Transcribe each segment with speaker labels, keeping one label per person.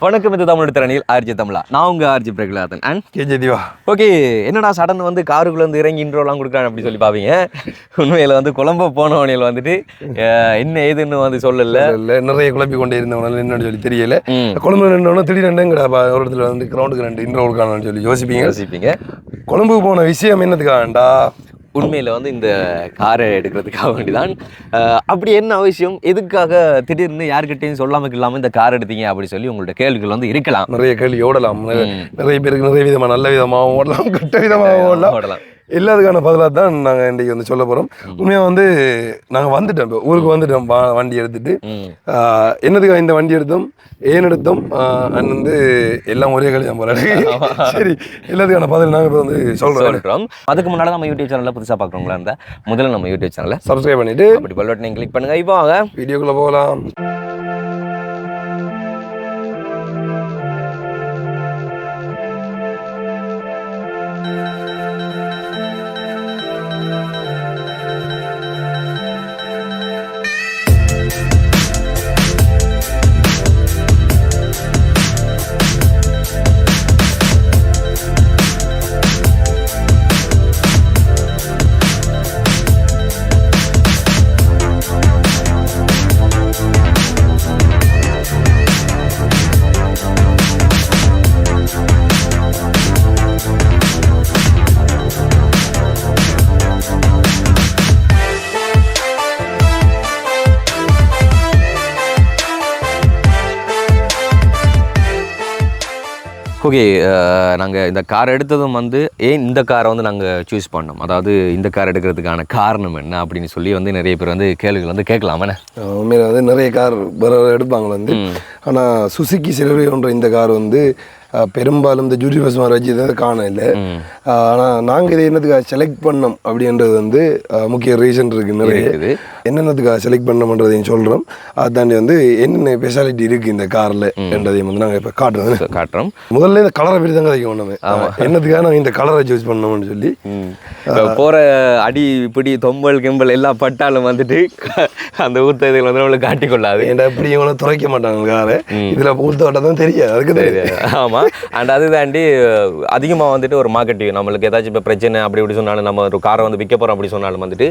Speaker 1: வணக்கம், இது தமிழ் திறனில் ஆர்ஜி தமிழா. நான் உங்க R G Pragalathan and
Speaker 2: K J Diva.
Speaker 1: Okay, என்னடா சடன் வந்து காருக்குள்ள வந்து இறங்கி இன்ட்ரோலாம் கொடுக்குறாங்க அப்படி சொல்லி பாப்பீங்க. உண்மையில வந்து கொழம்பு போனவனையில் வந்துட்டு என்ன ஏதுன்னு வந்து சொல்லல,
Speaker 2: நிறைய குழப்பி கொண்டே இருந்தவனால என்னன்னு சொல்லி தெரியல. கொழம்பு ரெண்டு திடீர்னு ஒரு இடத்துல வந்து கிரௌண்டுக்கு 2 இன்ட்ரோ கொடுக்கணும்னு சொல்லி யோசிப்பீங்க. கொழம்புக்கு போன விஷயம் என்னதுக்காண்டா,
Speaker 1: உண்மையில வந்து இந்த காரை எடுக்கிறதுக்காக வேண்டிதான். அப்படி என்ன அவசியம், எதுக்காக திடீர்னு யாருக்கிட்டையும் சொல்லாமல் இல்லாமல் இந்த கார் எடுத்தீங்க அப்படி சொல்லி உங்களோட கேள்விகள் வந்து இருக்கலாம்.
Speaker 2: நிறைய கேள்வி ஓடலாம். நிறைய பேருக்கு நிறைய விதமா நல்ல விதமாகவும் ஓடலாம், கெட்ட விதமாகவும் ஓடலாம். எல்லாத்துக்கான பதிலாக தான் நாங்கள் இன்றைக்கி வந்து சொல்ல போகிறோம். உண்மையாக வந்து நாங்கள் வந்துட்டோம், இப்போ ஊருக்கு வந்துட்டோம் வண்டி எடுத்துட்டு. என்னதுக்காக இந்த வண்டி எடுத்தோம், ஏன் எடுத்தோம் அண்ட் வந்து எல்லாம் ஒரே கல்வி தான் போல. சரி, எல்லாத்துக்கான பதில் நாங்கள் இப்போ வந்து சொல்கிறோம்.
Speaker 1: அதுக்கு முன்னாடி நம்ம யூடியூப் சேனலில் புதுசாக பார்க்குறவங்களா இருந்தால் முதல்ல நம்ம யூடியூப் சேனலை
Speaker 2: சப்ஸ்கிரைப் பண்ணிவிட்டு
Speaker 1: அப்படி பெல் பட்டனை கிளிக் பண்ணுங்கள். இப்போ வாங்க
Speaker 2: வீடியோக்குள்ளே போகலாம்.
Speaker 1: ஓகே, நாங்கள் இந்த கார் எடுத்ததும் வந்து ஏன் இந்த காரை வந்து நாங்கள் சூஸ் பண்ணோம், அதாவது இந்த கார் எடுக்கிறதுக்கான காரணம் என்ன அப்படின்னு சொல்லி வந்து நிறைய பேர் வந்து கேள்விகள் வந்து கேட்கலாமே.
Speaker 2: உண்மையில வந்து நிறைய கார் எடுப்பாங்க வந்து. ஆனால் சுசுகி செலவியோன்ற இந்த கார் வந்து பெரும்பாலும் இந்த ஜூரி பஸ் மாதிரி வச்சு தான் காண இல்லை. ஆனால் நாங்கள் இதை என்னத்துக்காக செலக்ட் பண்ணோம் அப்படின்றது வந்து முக்கிய ரீசன் இருக்குது நிறைய. என்னென்னதுக்காக செலக்ட் பண்ணோம்ன்றதையும் சொல்கிறோம். அதுதாண்டி வந்து என்னென்ன ஸ்பெஷாலிட்டி இருக்குது இந்த காரில் என்றதையும் வந்து நாங்கள் இப்போ காட்டுறோம். முதல்ல இந்த கலரை பற்றி தாங்க வைக்க ஒன்றுமே. என்னதுக்காக நாங்கள் இந்த கலரை சூஸ் பண்ணோம்னு சொல்லி
Speaker 1: போகிற அடி பிடி தொம்பல் கிம்பல் எல்லாம் பட்டாலும் வந்துட்டு அந்த ஊத்த இதில் வந்து நம்மளுக்கு காட்டிக்கொள்ளாது.
Speaker 2: ஏன்டா இப்படி இவங்களும் துறைக்க மாட்டாங்க காரை, இதில் ஊத்த விட்டால் தான் தெரியாது, அதுக்கு தெரியாது.
Speaker 1: ஆமாம், அண்ட் அது தாண்டி அதிகமாக வந்துட்டு ஒரு மார்க்கெட்டிங் நம்மளுக்கு ஏதாச்சும் இப்போ பிரச்சனை அப்படி இப்படி சொன்னாலும், நம்ம ஒரு காரை வந்து விற்க போகிறோம் அப்படி சொன்னாலும் வந்துட்டு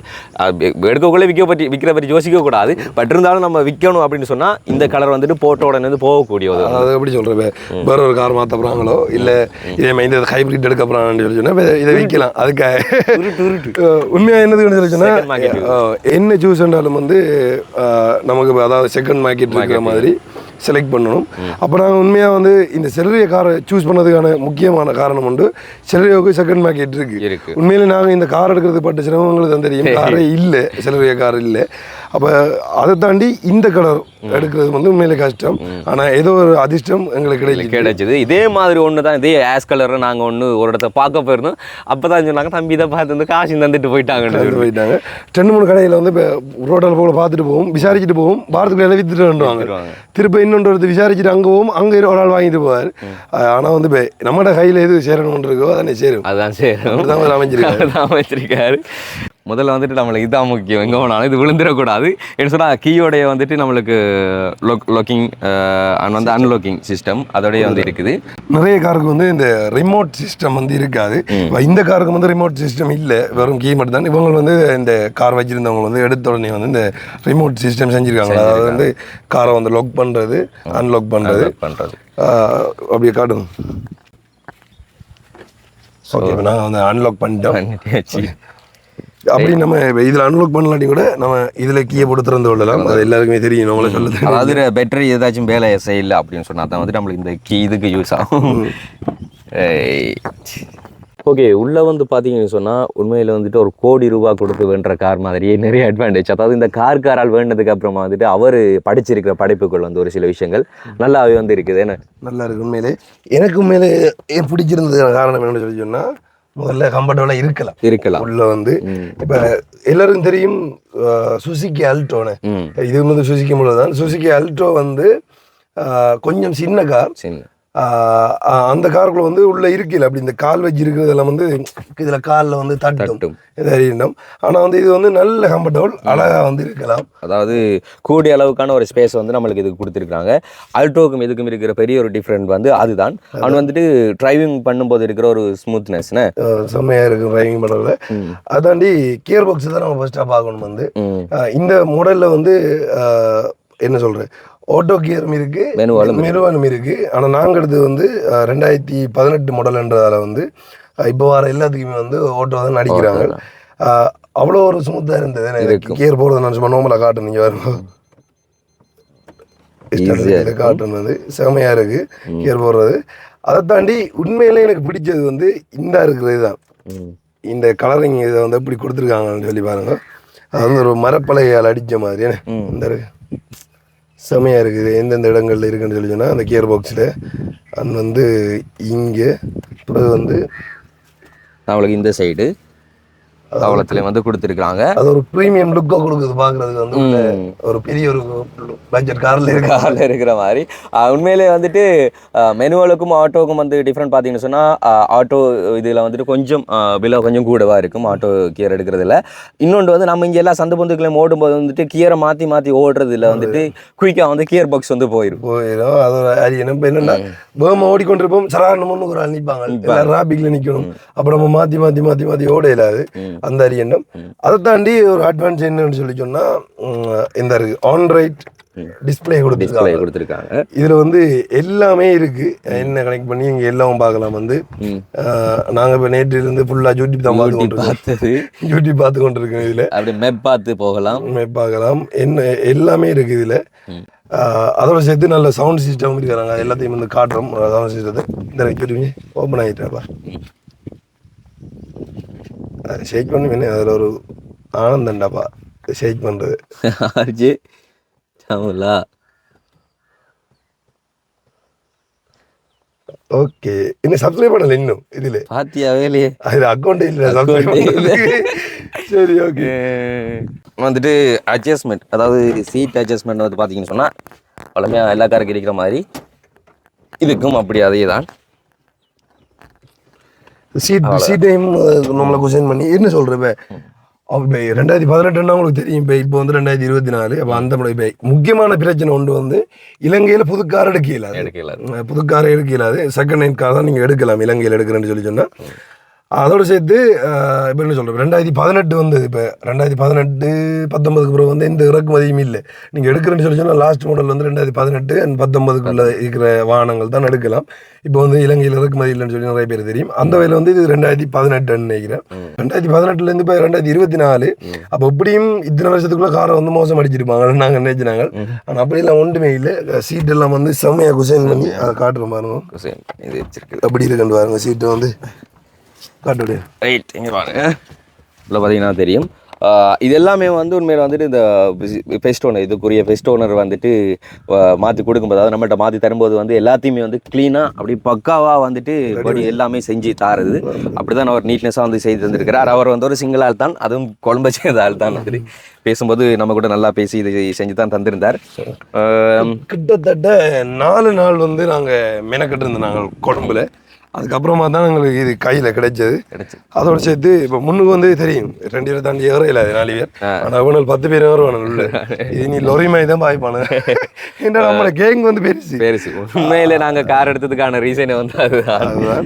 Speaker 1: எடுக்கக்குள்ளே விற்கிற பற்றி யோசிக்கக்கூடாது. பட் இருந்தாலும் நம்ம விற்கணும் அப்படின்னு சொன்னால் இந்த கலர் வந்துட்டு போட்ட உடனே வந்து போகக்கூடியது.
Speaker 2: அது எப்படி சொல்கிறேன், வேற ஒரு கார் மாற்ற போகிறாங்களோ இல்லை இதே மாதிரி இந்த ஹைப்ரிட் எடுக்க போகிறாங்கன்னு சொல்லி சொன்னால் இதை விற்கலாம். அதுக்காக உண்மையாக என்னது சொல்லி சொன்னால் என்ன சூஸ் பண்ணாலும் வந்து நமக்கு அதாவது செகண்ட் மார்க்கெட் இருக்கிற மாதிரி செலக்ட் பண்ணணும். அப்போ நாங்கள் உண்மையாக வந்து இந்த செலரிய காரை சூஸ் பண்ணதுக்கான முக்கியமான காரணம் உண்டு. செலரியோவுக்கு செகண்ட் மார்க்கெட் இருக்குது. உண்மையிலே நாங்கள் இந்த கார் எடுக்கிறது பட்ட சிரமங்களுக்கு தான் தெரியும், காரே இல்லை, செலரிய கார் இல்லை. அப்போ அதை தாண்டி இந்த கலர் எடுக்கிறது வந்து உண்மையிலே கஷ்டம். ஆனால் ஏதோ ஒரு அதிர்ஷ்டம் எங்களுக்கு
Speaker 1: கிடைச்சிது. இதே மாதிரி ஒன்று தான், இதே ஆஸ் கலரை நாங்கள் ஒரு இடத்த பார்க்க போயிருந்தோம். அப்போ தான் சொன்னாங்க, தம்பி இதை பார்த்து வந்து காசு தந்துட்டு போயிட்டாங்க.
Speaker 2: 2-3 கடையில் வந்து இப்போ ரோட்டில் போல பார்த்துட்டு போவோம், விசாரிச்சுட்டு போவோம், வாரத்துக்குள்ள வித்துட்டு வந்துடுவாங்க. திருப்ப இன்னொன்று விசாரிச்சுட்டு அங்கே போவோம், அங்கே ஒரு ஆள் வாங்கிட்டு போவார். ஆனால் வந்து இப்போ நம்மளோட கையில் எது சேரணும்னு இருக்கோ அதானே சேரும்.
Speaker 1: அதான் சேரும், அமைச்சிருக்காரு. முதல்ல வந்துட்டு நம்மளுக்கு இதான் முக்கியம், எங்கே போனாலும் இது விழுந்துடக்கூடாது. என்ன சொன்னால் கீயோடைய வந்துட்டு நம்மளுக்கு லாக்கிங் அண்ட் வந்து அன்லாக்கிங் சிஸ்டம் அதோடய வந்து இருக்குது.
Speaker 2: நிறைய காருக்கு வந்து இந்த ரிமோட் சிஸ்டம் வந்து இருக்காது. இந்த காருக்கு வந்து ரிமோட் சிஸ்டம் இல்லை, வெறும் கீ மட்டும் தான். இவங்க வந்து இந்த கார் வச்சிருந்தவங்க வந்து எடுத்த உடனே வந்து இந்த ரிமோட் சிஸ்டம் செஞ்சுருக்காங்க. அதாவது வந்து காரை வந்து லாக் பண்ணுறது, அன்லாக் பண்ணுறது அப்படியே காட்டுங்க. ஓகே, இப்போ நாங்கள் வந்து அன்லாக் பண்ணிட்டோம். அப்படி நம்ம இதில் அன்லாக் பண்ணலாட்டி கூட நம்ம இதில் கீயை போட்டு திறந்து கொள்ளலாம். அது எல்லாருக்குமே தெரியும், நம்மளை சொல்லுது.
Speaker 1: அதாவது பேட்டரி ஏதாச்சும் வேலை செய்யலை அப்படின்னு சொன்னால் தான் வந்து நம்மளுக்கு இந்த கீ இதுக்கு யூஸ் ஆகும். ஓகே, உள்ளே வந்து பார்த்தீங்கன்னு சொன்னால் உண்மையில் வந்துட்டு ஒரு ₹1 கோடி கொடுத்து வேண்ட கார் மாதிரியே நிறைய அட்வான்டேஜ். அதாவது இந்த காரால் வேண்டதுக்கு அப்புறமா வந்துட்டு அவர் படிச்சிருக்கிற படைப்புகள் வந்து ஒரு சில விஷயங்கள் நல்லாவே வந்து இருக்குது. ஏன்னா
Speaker 2: நல்லா இருக்குது. உண்மையிலே எனக்கு உண்மையிலே பிடிச்சிருந்தது காரணம் என்னென்னு சொல்லி சொன்னால், முதல்ல கம்ஃபர்டபுளாக இருக்கலாம். உள்ள வந்து இப்போ எல்லாருக்கும் தெரியும் சுசுகி அல்டோன்னு. இது வந்து சுசுகி மூலம் தான். சுசுகி அல்டோ வந்து கொஞ்சம் சின்ன கார், அந்த காருக்குள்ள வந்து உள்ள இருக்கல அப்படி இந்த கால் வச்சு இருக்கிறதெல்லாம் வந்து இதுல காலில் வந்து தட்டும் இதம். ஆனா வந்து இது வந்து நல்ல கம்ஃபர்டபுள், அழகா வந்து இருக்கலாம்.
Speaker 1: அதாவது கூடிய அளவுக்கான ஒரு ஸ்பேஸ் வந்து நம்மளுக்கு இதுக்கு கொடுத்துருக்காங்க. அல்டோக்கும் இதுக்கும் இருக்கிற பெரிய ஒரு டிஃப்ரெண்ட் வந்து அதுதான். அவன் வந்துட்டு டிரைவிங் பண்ணும்போது இருக்கிற ஒரு ஸ்மூத்னஸ்னு
Speaker 2: செம்மையா இருக்கு டிரைவிங் பண்ணுறதுல. அதாண்டி கியர் பாக்ஸ் தான் நம்ம ஃபர்ஸ்டா பார்க்கணும். வந்து இந்த மாடல்ல வந்து என்ன சொல்றேன், ஆட்டோ கியரும் இருக்கு, மெனுவாலும் இருக்கு. ஆனா நாங்க எடுத்தது வந்து 2018 மாடல்ன்றதால வந்து இப்போ வர எல்லாத்துக்குமே வந்து ஆட்டோ தான் நடிக்கிறாங்க. அவ்வளோ ஒரு ஸ்மூத்தா இருந்தது. எனக்கு கியர் போடுறது நான் சும்மா நோமலா காட்டு, நீங்க வரும் காட்டுனது செமையா இருக்கு கியர் போடுறது. அதை தாண்டி உண்மையிலே எனக்கு பிடிச்சது வந்து இந்த இருக்கிறது தான். இந்த கலரிங் இதை வந்து எப்படி கொடுத்துருக்காங்கன்னு சொல்லி பாருங்க. அது வந்து ஒரு மரப்பலகையால் அடித்த மாதிரி இந்த செமையாக இருக்குது. எந்தெந்த இடங்கள்ல இருக்குன்னு சொல்லி சொன்னால் அந்த கியர் பாக்ஸில் அது வந்து இங்கே பிறகு வந்து
Speaker 1: நம்மளுக்கு இந்த சைடு அவலத்துல வந்து கொடுத்துருக்காங்க.
Speaker 2: அது ஒரு ப்ரீமியம் லுக்காக கொடுக்குது பார்க்குறதுக்கு. வந்து ஒரு பெரிய ஒரு பட்ஜெட் காரில்
Speaker 1: இருக்கிற மாதிரி. உண்மையிலே வந்துட்டு மெனுவலுக்கும் ஆட்டோவுக்கும் வந்து டிஃப்ரெண்ட் பார்த்தீங்கன்னு சொன்னால், ஆட்டோ இதில் வந்துட்டு கொஞ்சம் விலை கொஞ்சம் கூடவா இருக்கும் ஆட்டோ கியர் எடுக்கிறதுல. இன்னொன்று வந்து நம்ம இங்கே எல்லாம் சந்து பொந்துக்களையும் ஓடும்போது வந்துட்டு கியரை மாற்றி மாற்றி ஓடுறதுல வந்துட்டு குயிக்காக வந்து கியர் பாக்ஸ் வந்து போயிடும்.
Speaker 2: அது ஒரு அரியணம். இப்போ என்னென்னா வேகமாக ஓடிக்கொண்டிருப்போம், சராரணமுன்னு ஒரு ஆள் நிற்பாங்க, டிராபிக்ல நிற்கணும். அப்புறம் நம்ம மாற்றி மாற்றி மாற்றி மாற்றி ஓட இல்லாது அந்த அரியணம். அதை தாண்டி ஒரு அட்வான்ஸ் என்னன்னு சொல்லி சொன்னா இந்த ஆன் ரைட் டிஸ்பிளே கொடுத்துருக்காங்க. இதுல வந்து எல்லாமே இருக்கு. என்ன கனெக்ட் பண்ணி இங்க எல்லாம் பார்க்கலாம். வந்து நாங்க இப்ப நேற்று இருந்து ஃபுல்லா யூடியூப் தான் யூடியூப் பார்த்து கொண்டு இருக்கோம். இதுல
Speaker 1: அப்படி மேப் பார்த்து போகலாம்,
Speaker 2: மேப் பார்க்கலாம். என்ன எல்லாமே இருக்கு இதுல. அதோட சேர்த்து நல்ல சவுண்ட் சிஸ்டம் இருக்கிறாங்க. எல்லாத்தையும் வந்து காட்டுறோம். சவுண்ட் சிஸ்டத்தை இந்த ஓப்பன் ஆகிட்டாப்பா. அது ஷேக் பண்ணி அதில் ஒரு ஆனந்தண்டாப்பா ஷேக் பண்ணுறது. ஓகே, இன்னும் சப்ஸ்கிரைப் பண்ணல இன்னும் இதில்
Speaker 1: பாத்தியாவே இல்லையே.
Speaker 2: அது அக்கௌண்ட் இல்லை. சரி, ஓகே.
Speaker 1: வந்துட்டு அட்ஜஸ்ட்மெண்ட், அதாவது சீட் அட்ஜஸ்ட்மெண்ட் வந்து பார்த்தீங்கன்னு சொன்னால் வளமையாக எல்லா காருக்கு இருக்கிற மாதிரி இதுக்கும் அப்படி அதே தான்.
Speaker 2: சீட்டையும் நம்மளை கொஸ்டின் பண்ணி என்ன சொல்கிறேன். இப்போ 2018 உங்களுக்கு தெரியும். இப்போ வந்து 2024. அப்போ அந்த இப்போ முக்கியமான பிரச்சனை ஒன்று வந்து இலங்கையில் புதுக்கார் எடுக்கலாது. புதுக்காரை எடுக்கலாது. செகண்ட் ஹேண்ட் கார் தான் நீங்கள் எடுக்கலாம் இலங்கையில் எடுக்கிறேன்னு சொல்லி சொன்னால். அதோடு சேர்த்து இப்போ என்ன சொல்கிறேன், 2018 வந்தது. இப்போ 2018-19 பிறகு வந்து எந்த இறக்குமதியும் இல்லை. நீங்கள் எடுக்கிறேன்னு சொல்லி சொன்னால் லாஸ்ட் மாடல் வந்து 2018 and 19 இருக்கிற வாகனங்கள் தான் எடுக்கலாம். இப்போ வந்து இலங்கையில் இறக்குமதி இல்லைன்னு சொல்லி நிறைய பேர் தெரியும். அந்த வகையில் வந்து இது 2018 நினைக்கிறேன். 2018 இப்போ 2024. அப்போ எப்படியும் இத்தனை வருஷத்துக்குள்ள காரை வந்து மோசம் அடிச்சிருப்பாங்க நாங்கள் நினைச்சினாங்க. ஆனால் அப்படியெல்லாம் ஒன்றுமே இல்லை. சீட் எல்லாம் வந்து செம்மையாக குசைன் பண்ணி அதை காட்டுறோம் பாருங்க.
Speaker 1: இது
Speaker 2: அப்படி இருக்குன்னு பாருங்க. சீட்டு வந்து காட்டுடைய
Speaker 1: ரைட் இங்கே பாருங்க. இதில் பார்த்தீங்கன்னா தெரியும். இது எல்லாமே வந்து உண்மையில் வந்துட்டு இந்த பெஸ்ட் ஓனர், இதுக்குரிய பெஸ்ட் ஓனர் வந்துட்டு மாற்றி கொடுக்கும்போது, அதாவது நம்மகிட்ட மாற்றி தரும்போது வந்து எல்லாத்தையுமே வந்து க்ளீனாக அப்படி பக்காவாக வந்துட்டு படி எல்லாமே செஞ்சு தாருது. அப்படி தான் அவர் நீட்னஸாக வந்து செய்து தந்திருக்கிறார். அவர் வந்து ஒரு சிங்கிள் ஆள் தான், அதுவும் குழம்பு செய்த ஆள் தான். வந்துட்டு பேசும்போது நம்ம கூட நல்லா பேசி இதை செஞ்சு தான் தந்திருந்தார்.
Speaker 2: கிட்டத்தட்ட 4 நாள் வந்து நாங்கள் மெனக்கட்டு இருந்தோம் நாங்கள் குழம்புல. அதுக்கப்புறமா தான் எங்களுக்கு இது கையில் கிடைச்சது. அதோட சேர்த்து இப்போ முன்னுக்கு வந்து தெரியும் 2 பேர் தாண்டி ஏற இல்லை 4 பேர். ஆனால் அவனால் 10 பேர் வருவானு உள்ள. இது நீ லொரி மாதிரி தான் பாய்ப்பானு. ஏன்னா நம்மளோட கேங் வந்து பெருசு.
Speaker 1: உண்மையிலே நாங்கள் கார் எடுத்ததுக்கான ரீசனை வந்து அதுதான்.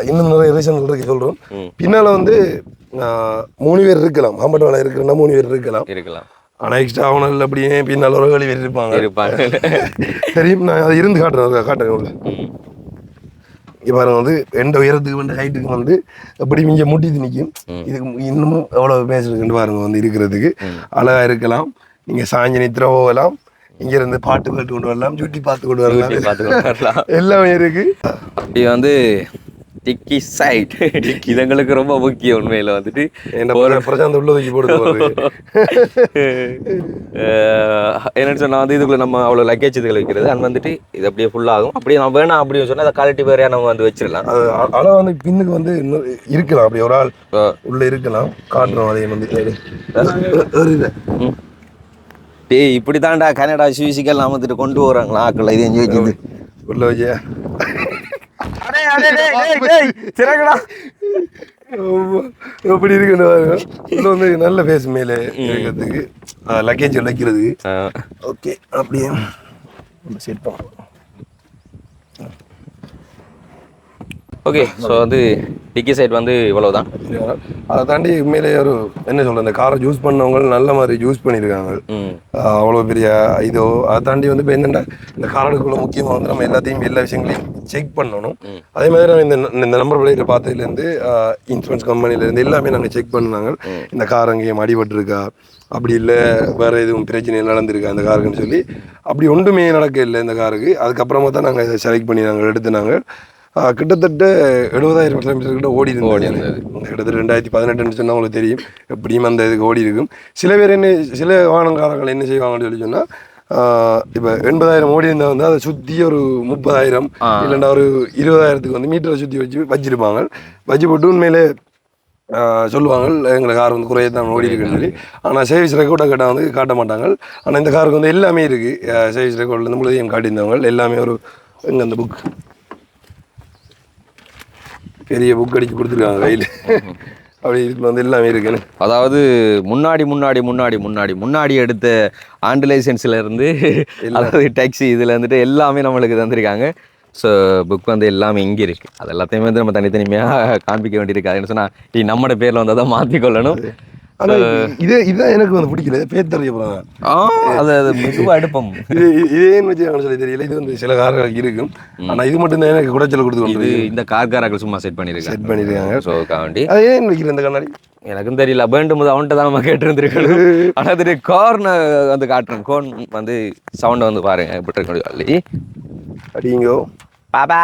Speaker 2: இன்னும் நிறைய ரீசன் சொல்கிறோம். பின்னால் வந்து 3 பேர் இருக்கலாம். மாம்பட்டவாளை இருக்கிறன்னா 3 பேர் இருக்கலாம். ஆனால் எக்ஸ்ட்ரா அவனால் அப்படியே பின்னால் ஒரு வேலை பேர் இருப்பாங்க. தெரியும். நான் அதை இருந்து காட்டுறேன் உள்ள. இங்கே பாருங்க வந்து எந்த உயரத்துக்கு வந்து ஹைட்டுக்கு வந்து எப்படி இங்கே முட்டிட்டு நிற்கும். இதுக்கு இன்னமும் எவ்வளோ பேசுறதுன்னு பாருங்க வந்து இருக்கிறதுக்கு அழகா இருக்கலாம். நீங்கள் சாஞ்சி நித்திர போகலாம். இங்கேருந்து பாட்டு கேட்டு கொண்டு வரலாம், சுட்டி பார்த்து கொண்டு வரலாம், எல்லாமே இருக்கு.
Speaker 1: அப்படி வந்து டிக்கி சைட் இது எங்களுக்கு ரொம்ப முக்கியம். உண்மையில் வந்துட்டு
Speaker 2: என்ன பிரசாந்த் உள்ளதுக்கு போடுது.
Speaker 1: என்னன்னு சொன்னால் வந்து இதுக்குள்ள நம்ம அவ்வளோ லக்கேஜ் இதுகளை வைக்கிறது அண்ட் வந்துட்டு இது அப்படியே ஃபுல்லாகும். அப்படியே நம்ம வேணாம் அப்படின்னு சொன்னால் அதை குவாலிட்டி வேறையாக நம்ம வந்து வச்சிடலாம்.
Speaker 2: ஆனால் வந்து பின்னுக்கு வந்து இன்னும் இருக்கலாம். அப்படி ஒரு ஆள் உள்ள இருக்கலாம். காட்டுறோம் அதையும் வந்து
Speaker 1: இப்படி தான்டா கனடா சுவிசிக்கல் நாம் வந்துட்டு கொண்டு வராங்களா ஆக்கள் இது எஞ்சி வச்சுது
Speaker 2: உள்ள வச்சியா எப்படி இருக்குன்னு பாருங்க. உள்ள வந்து நல்ல ஃபேஸ் மேலே இருக்கிறதுக்கு லக்கேஜ் வைக்கிறதுக்கு. ஓகே அப்படியே செட் பண்ணுவோம்.
Speaker 1: ஓகே ஸோ வந்து டிக்கி சைட் வந்து இவ்வளவுதான்.
Speaker 2: அதை தாண்டி உண்மையிலே ஒரு என்ன சொல்ற இந்த காரை யூஸ் பண்ணவங்க நல்ல மாதிரி யூஸ் பண்ணியிருக்காங்க. அவ்வளோ பெரிய இதோ அதை தாண்டி வந்து இப்போ என்னென்ன இந்த காரடுக்குள்ள முக்கியமாக வந்து நம்ம எல்லாத்தையும் எல்லா விஷயங்களையும் செக் பண்ணணும். அதே மாதிரி நம்ம இந்த நம்பர் பிளேட்டை பார்த்ததுலேருந்து இன்சூரன்ஸ் கம்பெனிலேருந்து எல்லாமே நாங்கள் செக் பண்ணாங்க. இந்த கார் அங்கேயும் அடிபட்டுருக்கா, அப்படி இல்லை வேற எதுவும் பிரச்சனை நடந்திருக்கா இந்த காருக்குன்னு சொல்லி. அப்படி ஒன்றுமே நடக்க இல்லை இந்த காருக்கு. அதுக்கப்புறமா தான் நாங்கள் இதை செலக்ட் பண்ணி நாங்கள் எடுத்துனாங்க. கிட்டத்தட்ட 70,000 கிலோமீட்டர் கிட்ட ஓடி இருந்தது. கிட்டத்தட்ட 2018 சொன்னால் உங்களுக்கு தெரியும் எப்படியும் அந்த இதுக்கு ஓடி இருக்கும். சில பேர் சில வாகனக்காரர்கள் என்ன செய்வாங்கன்னு சொல்லி சொன்னால் இப்போ 80,000 ஓடி இருந்தால் வந்து அதை சுற்றி ஒரு 30,000 இல்லைன்னா ஒரு 20,000 வந்து மீட்டரை சுற்றி வச்சிருப்பாங்க. வச்சு போட்டு உண்மையிலே சொல்லுவாங்க எங்களை கார் வந்து குறைய தான் ஓடி இருக்குன்னு சொல்லி. ஆனால் சர்வீஸ் ரெக்கார்டை கேட்டால் வந்து காட்ட மாட்டாங்க. ஆனால் இந்த காருக்கு வந்து எல்லாமே இருக்குது. சர்வீஸ் ரெக்கார்ட்லேருந்து முழுதையும் காட்டியிருந்தவங்க எல்லாமே ஒரு எங்கே அந்த புக் பெரிய புக் அடிச்சு கொடுத்துருக்காங்க கையில். அப்படி இதுல வந்து எல்லாமே இருக்குன்னு.
Speaker 1: அதாவது முன்னாடி எடுத்த ஆண்டு லைசன்ஸ்ல இருந்து அதாவது டாக்ஸி இதுல இருந்துட்டு எல்லாமே நம்மளுக்கு தந்திருக்காங்க. ஸோ புக் வந்து எல்லாமே இங்கே இருக்குது. அது எல்லாத்தையுமே வந்து நம்ம தனித்தனிமையாக காண்பிக்க வேண்டியிருக்கு. அதுன்னு சொன்னால் நம்மளோட பேரில் வந்து அதான் மாற்றிக்கொள்ளணும்.
Speaker 2: ஆனால் இதுதான் எனக்கு வந்து பிடிக்கல. பேர் தெரிய போகிறாங்க
Speaker 1: அது மெதுவாக எடுப்போம்.
Speaker 2: இதேன்னு வச்சு சொல்லி தெரியல. இது வந்து சில கார்களுக்கு இருக்கும். ஆனால் இது மட்டும்தான் எனக்கு குடைச்சல் கொடுத்து
Speaker 1: இந்த கார்காரர்கள் சும்மா செட் பண்ணியிருக்காங்க. ஸோ காண்டி
Speaker 2: அது ஏன் வைக்கல இந்த கண்ணாடி
Speaker 1: எனக்கும் தெரியல. வேண்டும் போது அவன்கிட்ட தான் நம்ம கேட்டுருந்துருக்கணும். ஆனால் அது கோர்னை வந்து காட்டுறோம். கோன் வந்து சவுண்டை வந்து பாருங்க எப்படி இருக்க சொல்லி
Speaker 2: அடிங்கோ
Speaker 1: பாபா.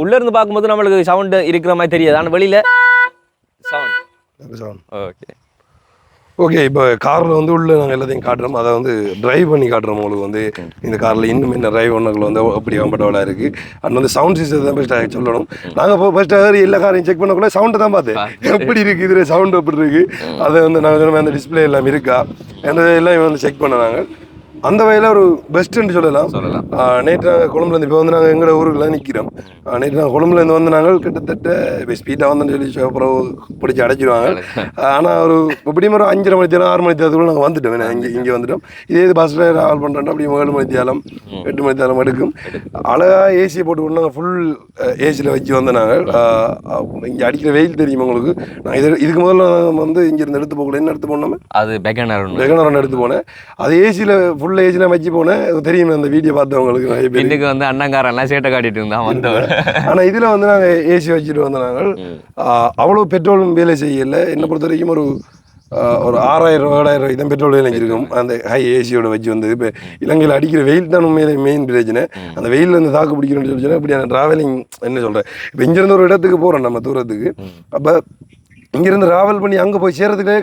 Speaker 1: உள்ள இருந்து பார்க்கும்போது நம்மளுக்கு சவுண்டு இருக்கிற மாதிரி தெரியாது. ஆனால் வெளியில சவுண்ட்.
Speaker 2: ஓகே இப்போ காரில் வந்து உள்ள நாங்கள் எல்லாத்தையும் காட்டுறோம். அதை வந்து ட்ரைவ் பண்ணி காட்டுறோம். உங்களுக்கு வந்து இந்த காரில் இன்னும் என்ன ட்ரைவ் பண்ணக்குள்ள வந்து அப்படி கம்ஃபர்டபுளாக இருக்குது. அண்ட் வந்து சவுண்ட் சிஸ்டம் தான் பெஸ்ட்டாக சொல்லணும். நாங்கள் இப்போ ஃபஸ்ட்டு எல்லா காரையும் செக் பண்ணக்குள்ள சவுண்டை தான் பார்த்தேன் எப்படி இருக்குது இதில் சவுண்ட் எப்படி இருக்குது. அதை வந்து நாங்கள் சொன்ன அந்த டிஸ்பிளே எல்லாம் இருக்கா அந்த எல்லாம் வந்து செக் பண்ணாங்க. அந்த வகையில் ஒரு பெஸ்ட்டுன்னு சொல்லலாம். நேற்று நாங்கள் கொழம்புலேருந்து இப்போ வந்து நாங்கள் எங்களோட ஊருக்குலாம் நிற்கிறோம். நேற்று நாங்கள் கொழம்புலேருந்து வந்து நாங்கள் கிட்டத்தட்ட இப்போ ஸ்பீடாக வந்தோன்னு சொல்லி அப்புறம் பிடிச்சி அடைச்சிடுவாங்க. ஆனால் ஒரு எப்படியும் ஒரு 5:30 மணி தேரம் 6 மணி தேரத்துக்குள்ள நாங்கள் வந்துட்டோம். இங்கே வந்துட்டோம். இதே இது பஸ்ஸில் ட்ராவல் பண்ணுறோம். அப்படி 7 மணி தேரம் 8 மணி தேரம் எடுக்கும். அழகாக ஏசியை போட்டு கொண்டு நாங்கள் ஃபுல் ஏசியில் வச்சு வந்தோம். நாங்கள் இங்கே அடிக்கிற வெயில் தெரியும் உங்களுக்கு. நான் இதுக்கு முதல்ல நாங்கள் வந்து இங்கேருந்து எடுத்து போகல. என்ன எடுத்து போனோமே அது வெகனரன் எடுத்து போனேன். அது ஏசியில் ஃபுல் ஏஜ்ல வச்சு போனேன். தெரியும் அந்த வீடியோ பார்த்தவங்களுக்கு
Speaker 1: வீட்டுக்கு வந்து அண்ணங்காரெல்லாம் சேட்டை காட்டிட்டு இருந்தான் வந்தவர்.
Speaker 2: ஆனால் இதில் வந்து நாங்கள் ஏசி வச்சுட்டு வந்த நாங்கள் அவ்வளோ பெட்ரோலும் வேலை செய்யலை. என்னை பொறுத்த வரைக்கும் ஒரு 6,000 7,000 தான் பெட்ரோல் வேலை செஞ்சிருக்கும் அந்த ஹை ஏசியோட வச்சு வந்தது. இப்போ இலங்கையில் அடிக்கிற வெயில் தான் உண்மையிலே மெயின் பிரச்சனை. அந்த வெயிலில் இருந்து தாக்கு பிடிக்கணும்னு சொல்லி இப்படியான ட்ராவலிங் என்ன சொல்கிறேன். இப்போ இங்கேருந்து ஒரு இடத்துக்கு போகிறோம் நம்ம தூரத்துக்கு. அப்போ இங்கேருந்து ட்ராவல் பண்ணி அங்கே போய் சேர்றதுக்கே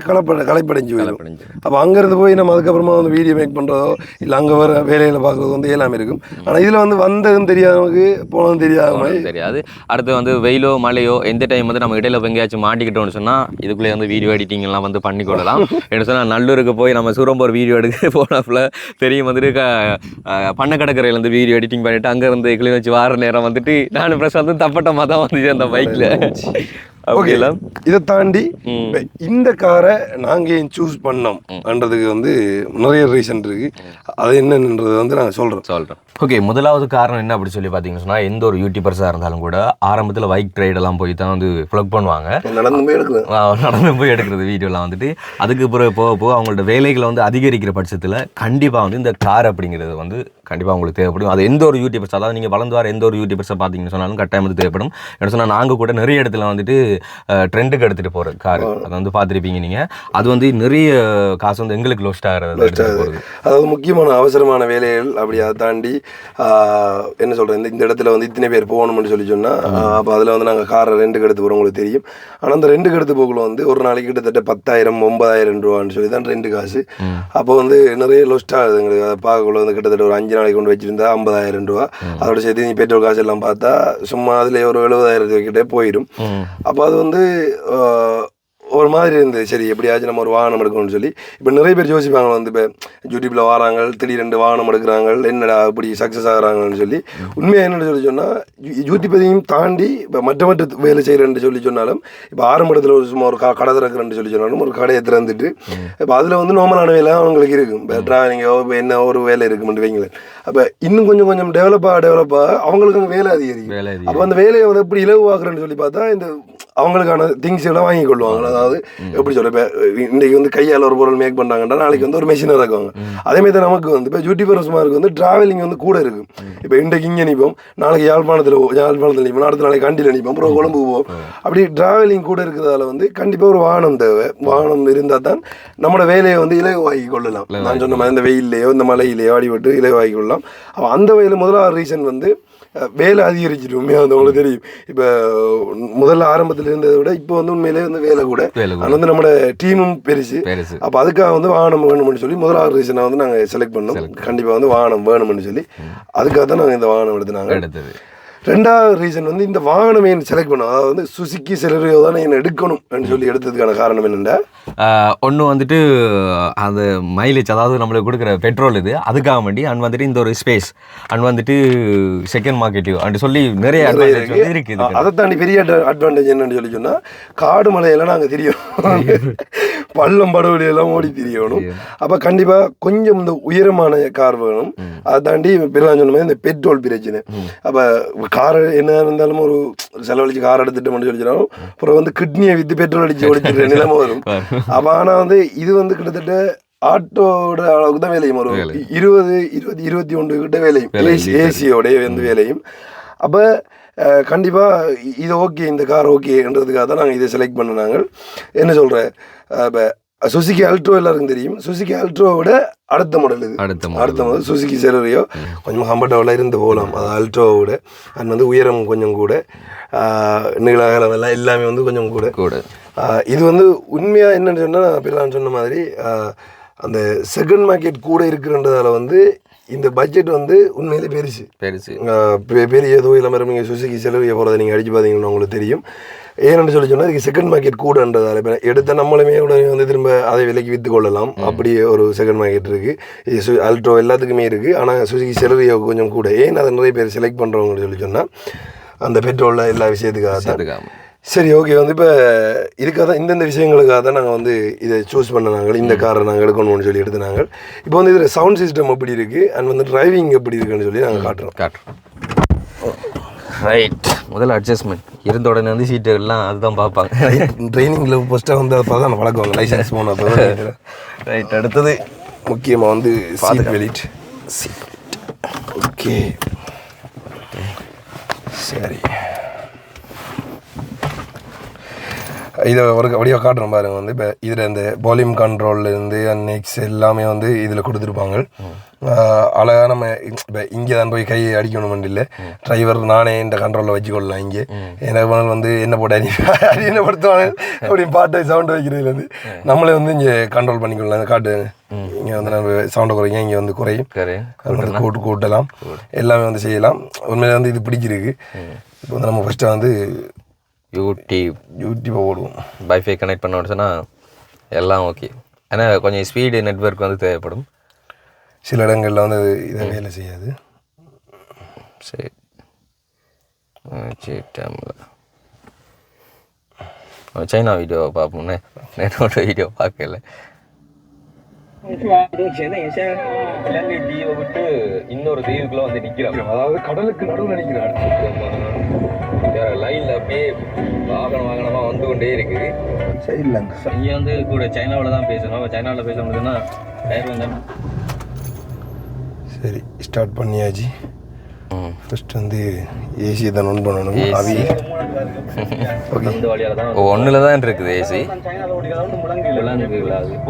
Speaker 2: களைப்படைஞ்சு போயிடும். அப்போ அங்கேருந்து போய் நம்ம அதுக்கப்புறமா வந்து வீடியோ மேக் பண்ணுறதோ இல்லை அங்கே வர வேலையில் பார்க்குறது வந்து எல்லாமே இருக்கும். ஆனால் இதில் வந்து வந்ததும் தெரியாதவங்களுக்கு போனதும் தெரியாது.
Speaker 1: அடுத்து வந்து வெயிலோ மழையோ எந்த டைம் வந்து நம்ம இடையில எங்கேயாச்சும் மாட்டிக்கிட்டோம்னு சொன்னால் இதுக்குள்ளே வந்து வீடியோ எடிட்டிங் எல்லாம் வந்து பண்ணிக்கொள்ளலாம். என்ன சொன்னால் நல்லூருக்கு போய் நம்ம சூரம்பூர் வீடியோ எடுக்க போனப்பல தெரியும் வந்துட்டு பண்ண கடற்கரையிலேருந்து வீடியோ எடிட்டிங் பண்ணிவிட்டு அங்கேருந்து கிளிநொச்சி வார நேரம் வந்துட்டு நான் ப்ரெஸ் வந்து தப்பட்டமாக தான் வந்துச்சு அந்த பைக்கில்.
Speaker 2: ஓகே இதை தாண்டி இந்த காரை நாங்கள் ஏன் சூஸ் பண்ணோம்ன்றதுக்கு வந்து நிறைய ரீசன் இருக்கு. அது என்னன்றது வந்து நாங்கள் சொல்கிறோம்.
Speaker 1: ஓகே முதலாவது காரணம் என்ன அப்படி சொல்லி பார்த்தீங்கன்னு சொன்னால் எந்த ஒரு யூடியூபர்ஸாக இருந்தாலும் கூட ஆரம்பத்தில் பைக் ரைடெல்லாம் போய் தான் வந்து ஃப்ளக் பண்ணுவாங்க. நடந்து போய் எடுக்கிறது வீடியோலாம் வந்துட்டு அதுக்கு பிறகு போக அவங்களோட வேலைகளை வந்து அதிகரிக்கிற பட்சத்தில் கண்டிப்பாக வந்து இந்த கார் அப்படிங்கிறது வந்து கண்டிப்பாக உங்களுக்கு தேவைப்படும். அது எந்த ஒரு யூடியூபர்ஸ் அதாவது நீங்கள் வளர்ந்து வர எந்த ஒரு யூடியூபர்ஸை பார்த்தீங்கன்னு சொன்னாலும் கட்டாயம் வந்து தேவைப்படும். என்ன சொன்னால் நாங்கள் கூட நிறைய இடத்துல வந்துட்டு ட்ரெண்டுக்கு எடுத்துகிட்டு போகிற கார் அதை வந்து பார்த்துருப்பீங்க நீங்கள். அது வந்து நிறைய காசு வந்து எங்களுக்கு லோஸ்ட் ஆகிறது.
Speaker 2: அதாவது முக்கியமான அவசரமான வேலைகள் அப்படி அதை தாண்டி என்ன சொல்கிறேன் இந்த இடத்துல வந்து இத்தனை பேர் போகணும்னு சொல்லி சொன்னால் அப்போ அதில் வந்து நாங்கள் காரை ரெண்டுக்கு எடுத்து போகிறோம் உங்களுக்கு தெரியும். ஆனால் அந்த ரெண்டுக்கு எடுத்து போகல வந்து ஒரு நாளைக்கு கிட்டத்தட்ட 10,000 9,000 ரூபான்னு சொல்லி தான் ரெண்டு காசு. அப்போ வந்து நிறைய லொஸ்ட் ஆகுது எங்களுக்கு. அதை பார்க்கக்குள்ள வந்து கிட்டத்தட்ட ஒரு 5 நாளைக்கு கொண்டு வச்சுருந்தா 50,000 ரூபா. அதோட சேர்த்து நீ பெட்ரோல் காசு எல்லாம் பார்த்தா சும்மா அதில் ஒரு 70,000 கிட்டே போயிடும். அப்போ அது வந்து ஒரு மாதிரி இருந்தது. சரி எப்படியாச்சும் நம்ம ஒரு வாகனம் எடுக்கணும்னு சொல்லி இப்போ நிறைய பேர் யோசிப்பாங்க வந்து இப்போ யூடியூப்பில் வராங்க திடீரெண்டு வாகனம் எடுக்கிறாங்க என்னடா இப்படி சக்ஸஸ் ஆகிறாங்கன்னு சொல்லி. உண்மையாக என்னென்னு சொல்லி சொன்னால் யூடியூப்பையும் தாண்டி இப்போ மற்ற வேலை செய்கிறேன்னு சொல்லி சொன்னாலும் இப்போ ஆரம்பத்தில் ஒரு சும்மா ஒரு கடை திறக்கிறேன்னு சொல்லி சொன்னாலும் ஒரு கடையை திறந்துட்டு இப்போ அதில் வந்து நார்மலான வேலை அவங்களுக்கு இருக்கும். இப்போ டிராவலிங்கோ இப்போ என்ன ஒரு வேலை இருக்குமென்று வைங்களேன். அப்போ இன்னும் கொஞ்சம் டெவலப்பாக அவங்களுக்கு அங்கே வேலை அதிகரிக்கும். அப்போ அந்த வேலையை வந்து எப்படி இலகுவாக்குறேன்னு சொல்லி பார்த்தா இந்த அவங்களுக்கான திங்ஸ் எல்லாம் வாங்கி கொள்வாங்க. அதாவது எப்படி சொல்ல இப்போ இன்றைக்கி வந்து கையால் ஒரு பொருள் மேக் பண்ணுறாங்கன்னா நாளைக்கு வந்து ஒரு மெஷினை இறக்குவாங்க. அதேமாதிரி தான் நமக்கு வந்து இப்போ யூடியூபர்ஸ்மாருக்கு வந்து ட்ராவலிங் வந்து கூட இருக்கும். இப்போ இன்றைக்கு இங்கே நிற்போம், நாளைக்கு யாழ்ப்பாணத்தில் நிற்போம், அடுத்த நாளைக்கு கண்டியில் நிற்போம், அப்புறம் கொழும்பு போவோம். அப்படி ட்ராவலிங் கூட இருக்கிறதால வந்து கண்டிப்பாக ஒரு வாகனம் தேவை. வாகனம் இருந்தால் தான் நம்மளோட வேலையை வந்து இலகுவாக்கி கொள்ளலாம். நான் சொன்ன மாதிரி இந்த வெயிலையோ இந்த மலையிலையோ அடிபட்டு இலகுவாக்கி கொள்ளலாம். அப்போ அந்த வகையில் முதலாவது ரீசன் வந்து வேலை அதிகரிச்சிட்டு உண்மையாக வந்து உங்களுக்கு தெரியும். இப்போ முதல்ல ஆரம்பத்தில் இருந்ததை விட இப்போ வந்து உண்மையிலே வந்து வேலை கூட அது வந்து நம்மளோட டீமும் பெருசு. அப்போ அதுக்காக வந்து வாகனம் வேணும்னு சொல்லி முதலாவது ரீசனை வந்து நாங்கள் செலக்ட் பண்ணோம். கண்டிப்பாக வந்து வாகனம் வேணும்னு சொல்லி அதுக்காக தான் நாங்கள் இந்த வாகனம் எடுத்தோம். ரெண்டாவது ரீசன் வந்து இந்த வாகனம் ஏன் செலக்ட் பண்ணோம், அதாவது வந்து சுசுக்கி செலரியோ தானே என்ன எடுக்கணும்னு சொல்லி எடுத்ததுக்கான காரணம் என்னென்னா
Speaker 1: ஒன்று வந்துட்டு அந்த மைலேஜ், அதாவது நம்மளுக்கு கொடுக்குற பெட்ரோல் இது அதுக்காக வேண்டி அண்ட் வந்துட்டு இந்த ஒரு ஸ்பேஸ் அண்ட் வந்துட்டு செகண்ட் மார்க்கெட்டிவ் அண்ட் சொல்லி நிறைய அட்வான்டேஜ் இருக்குது.
Speaker 2: அதை தாண்டி பெரிய அட்வான்டேஜ் என்னன்னு சொல்லி சொன்னால் காடு மலையெல்லாம் நாங்கள் தெரியணும், பள்ளம் படவெளியெல்லாம் ஓடி தெரியணும். அப்போ கண்டிப்பாக கொஞ்சம் இந்த உயரமான கார் வேணும். அதை தாண்டி பெருலாம் சொன்ன மாதிரி இந்த பெட்ரோல் பிரச்சனை. அப்போ கார் என்ன இருந்தாலும் ஒரு செலவழிச்சு கார் எடுத்துட்டோம்னு சொல்லிச்சிடும், அப்புறம் வந்து கிட்னியை விற்று பெட்ரோல் அடிச்சு ஓடிச்சிடுற நிலைமை வரும். அப்போ ஆனால் வந்து இது வந்து கிட்டத்தட்ட ஆட்டோட அளவுக்கு தான் வேலையும் வரும். 20-21 கிட்ட வேலையும் ஏசியோடைய வந்து வேலையும். அப்போ கண்டிப்பாக இது ஓகே, இந்த கார் ஓகேன்றதுக்காக தான் நாங்கள் இதை செலக்ட் பண்ணினாங்க. என்ன சொல்கிறேன், இப்போ சுசுகி அல்ட்ரோ எல்லாருக்கும் தெரியும். சுசுகி அல்ட்ரோவோட அடுத்த மாடல் இது. அடுத்த மாடல் சுசுகி செலரியோ கொஞ்சம் கம்ஃபர்டபுளாக இருந்து போகலாம். அது அல்ட்ரோவோட அண்ட் வந்து உயரம் கொஞ்சம் கூட, நீளம் எல்லாம் எல்லாமே வந்து கொஞ்சம் கூட. இது வந்து உண்மையாக என்னென்னு சொன்னால் நான் சொன்ன மாதிரி அந்த செகண்ட் மார்க்கெட் கூட இருக்குன்றதால வந்து இந்த பட்ஜெட் வந்து உண்மையிலே பெருசு பெரிய ஏதோ இல்லாமல் நீங்கள் சுசுகி செலவிய போகிறத நீங்கள் அடிச்சு பார்த்தீங்கன்னா உங்களுக்கு தெரியும். ஏன்னு சொல்லி சொன்னால் இதுக்கு செகண்ட் மார்க்கெட் கூடன்றதால இப்போ எடுத்த நம்மளுமே உடனே வந்து திரும்ப அதை விலைக்கு விற்று கொள்ளலாம். அப்படியே ஒரு செகண்ட் மார்க்கெட் இருக்குது. அல்ட்ரோ எல்லாத்துக்குமே இருக்குது. ஆனால் சுசுகி செலவிய கொஞ்சம் கூட. ஏன் அதை நிறைய பேர் செலக்ட் பண்ணுறவங்கன்னு சொல்லி சொன்னால் அந்த பெட்ரோலில் எல்லா விஷயத்துக்காக தான். சரி ஓகே, வந்து இப்போ இதுக்காக தான் இந்தந்த விஷயங்களுக்காக தான் நாங்கள் வந்து இதை சூஸ் பண்ண இந்த காரை நாங்கள் எடுக்கணும்னு சொல்லி எடுத்துனாங்க. இப்போ வந்து இதில் சவுண்ட் சிஸ்டம் எப்படி இருக்குது அண்ட் வந்து டிரைவிங் எப்படி இருக்குன்னு சொல்லி நாங்கள் காட்டுறோம்.
Speaker 1: ரைட், முதல்ல அட்ஜஸ்ட்மெண்ட் இருந்த உடனே வந்து சீட்டுகள்லாம் அதுதான் பார்ப்பாங்க.
Speaker 2: ட்ரைனிங்கில் ஃபஸ்ட்டாக வந்து அப்போ தான் பழக்குவாங்க, லைசன்ஸ் போனப்போ.
Speaker 1: ரைட், அடுத்தது
Speaker 2: முக்கியமாக வந்து சீட் பெல்ட். ஓகே சரி, இதை ஒரு அப்படியே காட்டுறோம் பாருங்க. வந்து இப்போ இதில் இந்த வால்யூம் கண்ட்ரோல்லேருந்து நெக்ஸ்ட் எல்லாமே வந்து இதில் கொடுத்துருப்பாங்க. அழகாக நம்ம இப்போ இங்கே தான் போய் கையை அடிக்கணுமெண்டு இல்லை, டிரைவர் நானே இந்த கண்ட்ரோலில் வச்சுக்கொள்ளலாம். இங்கே எனக்கு வந்து என்ன போட்டு என்ன படுத்துவாங்க அப்படின்னு பாட்டு சவுண்டு வைக்கிறதுலேருந்து நம்மளே வந்து இங்கே கண்ட்ரோல் பண்ணிக்கொள்ளலாம். காட்டு இங்கே வந்து நம்ம சவுண்டை குறைங்க, இங்கே வந்து குறையும், கூட்டலாம், எல்லாமே வந்து செய்யலாம். உண்மையிலே வந்து இது பிடிச்சிருக்கு. இப்போ வந்து நம்ம ஃபஸ்ட்டாக வந்து யூடியூப்பை ஓடுவோம்.
Speaker 1: வைஃபை கனெக்ட் பண்ணோன்னு சொன்னால் எல்லாம் ஓகே. ஆனால் கொஞ்சம் ஸ்பீடு நெட்வொர்க் வந்து தேவைப்படும்.
Speaker 2: சில இடங்களில் வந்து இதை வேலை செய்யாது.
Speaker 1: சரி சைனா வீடியோ பார்ப்போம்னே, நெட்டோட வீடியோ பார்க்கல. இலங்கை தீவை விட்டு இன்னொரு தீவுக்குள்ள வந்து நிற்கிறாங்க,
Speaker 2: அதாவது கடலுக்கு நடுவில் நிற்கிறாங்க.
Speaker 1: லைனில் அப்படியே வாகனமாக வந்து கொண்டே இருக்குது.
Speaker 2: சைடில்
Speaker 1: இங்கே வந்து கூட சைனாவில் தான் பேசணும். சைனாவில் பேச முடியுதுன்னா டயர் வந்து
Speaker 2: சரி ஸ்டார்ட் பண்ணியாச்சு. ஃபர்ஸ்ட் வந்து ஏசி தான் ஆன் பண்ணணும். அது
Speaker 1: ஒன்றில் தான் இருக்குது ஏசி.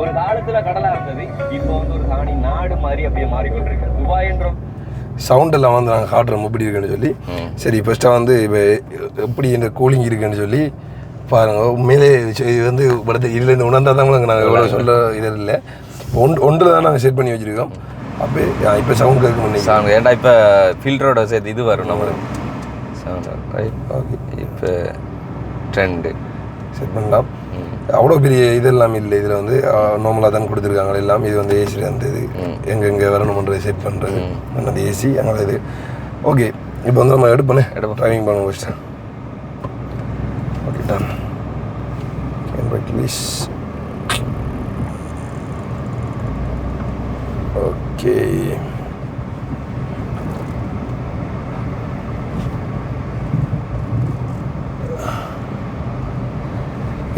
Speaker 1: ஒரு காலத்தில் கடலாக இருந்தது, இப்போ வந்து ஒரு காணி நாடு மாதிரி அப்படியே மாறிக்கொண்டிருக்கு. துபாய் என்ற
Speaker 2: சவுண்டெல்லாம் வந்து நாங்கள் காட்டுறோம் எப்படி இருக்குன்னு சொல்லி. சரி ஃபஸ்ட்டாக வந்து இப்போ எப்படி இந்த கூலிங் இருக்குன்னு சொல்லி பாருங்கள். உண்மையிலே இது வந்து படத்தை இதுலேருந்து உணர்ந்தால் தான் நாங்கள் எவ்வளோ சொல்ல இது இல்லை. ஒன்றில் தான் நாங்கள் செட் பண்ணி வச்சுருக்கோம். அப்போ இப்போ சவுண்ட் கேட்க முடியும்.
Speaker 1: ஏன்டா இப்போ ஃபில்டரோட சேர்த்து இது வரும் நம்மளுக்கு சவுண்ட். Right okay. இப்போ ட்ரெண்டு
Speaker 2: செட் பண்ணலாம். அவ்வளோ பெரிய இதெல்லாம் இல்லை, இதில் வந்து நார்மலாக தான் கொடுத்துருக்காங்க எல்லாம். இது வந்து ஏசியில் வந்து இது எங்கெங்கே வரணுமன்றது செட் பண்ணுறது அந்த ஏசி அங்கே இது. ஓகே, இப்போ வந்து நம்ம எடுப்போம் ட்ரைவிங் பண்ண first. Okay done. Please. Okay,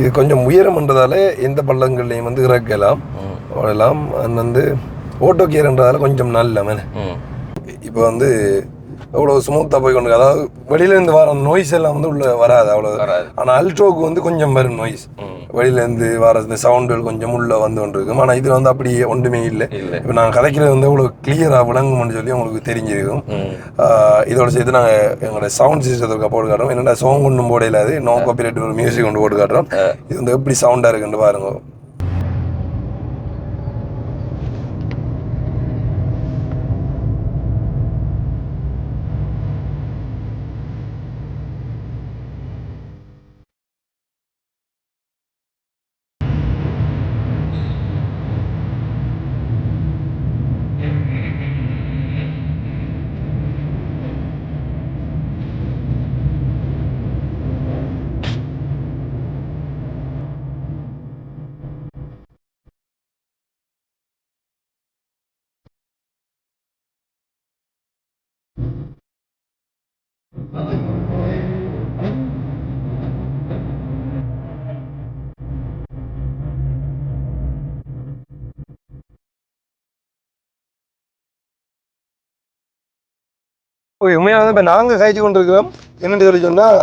Speaker 2: இது கொஞ்சம் உயரம்ன்றதால எந்த பள்ளங்கள்லையும் வந்து இறக்கலாம் ஓடலாம். அது வந்து ஓட்டோ கியர்ன்றதால கொஞ்சம் நல்ல மேலே இப்போ வந்து அவ்வளோ ஸ்மூத்தாக போய் கொண்டு, அதாவது வெளியிலேருந்து வர நோய்ஸ் எல்லாம் வந்து உள்ளே வராது அவ்வளோ. ஆனால் அல்ட்ரோக்கு வந்து கொஞ்சம் வரும் நோய்ஸ், வெளியிலேருந்து வர இந்த சவுண்டுகள் கொஞ்சம் உள்ளே வந்து கொண்டு இருக்கும். ஆனால் இது வந்து அப்படி ஒன்றுமே இல்லை. இப்போ நாங்கள் கதைக்கிறது வந்து அவ்வளோ கிளியராக விளங்கும்னு சொல்லி உங்களுக்கு தெரிஞ்சிருக்கும். இதோட சேர்த்து நாங்கள் எங்களோட சவுண்ட் சிஸ்டத்துக்கு போட்டு காட்டுறோம். என்னென்ன சாங் ஒன்றும் போட இல்லாது, நோ காப்பிரைட் ஒரு மியூசிக் கொண்டு போட்டு காட்டுறோம். இது வந்து எப்படி சவுண்டாக இருக்குன்னு பாருங்க. ஓகே, உண்மையாக இப்போ நாங்கள் காய்ச்சி கொண்டு இருக்கிறோம். என்னென்னு சொல்லி சொன்னால்,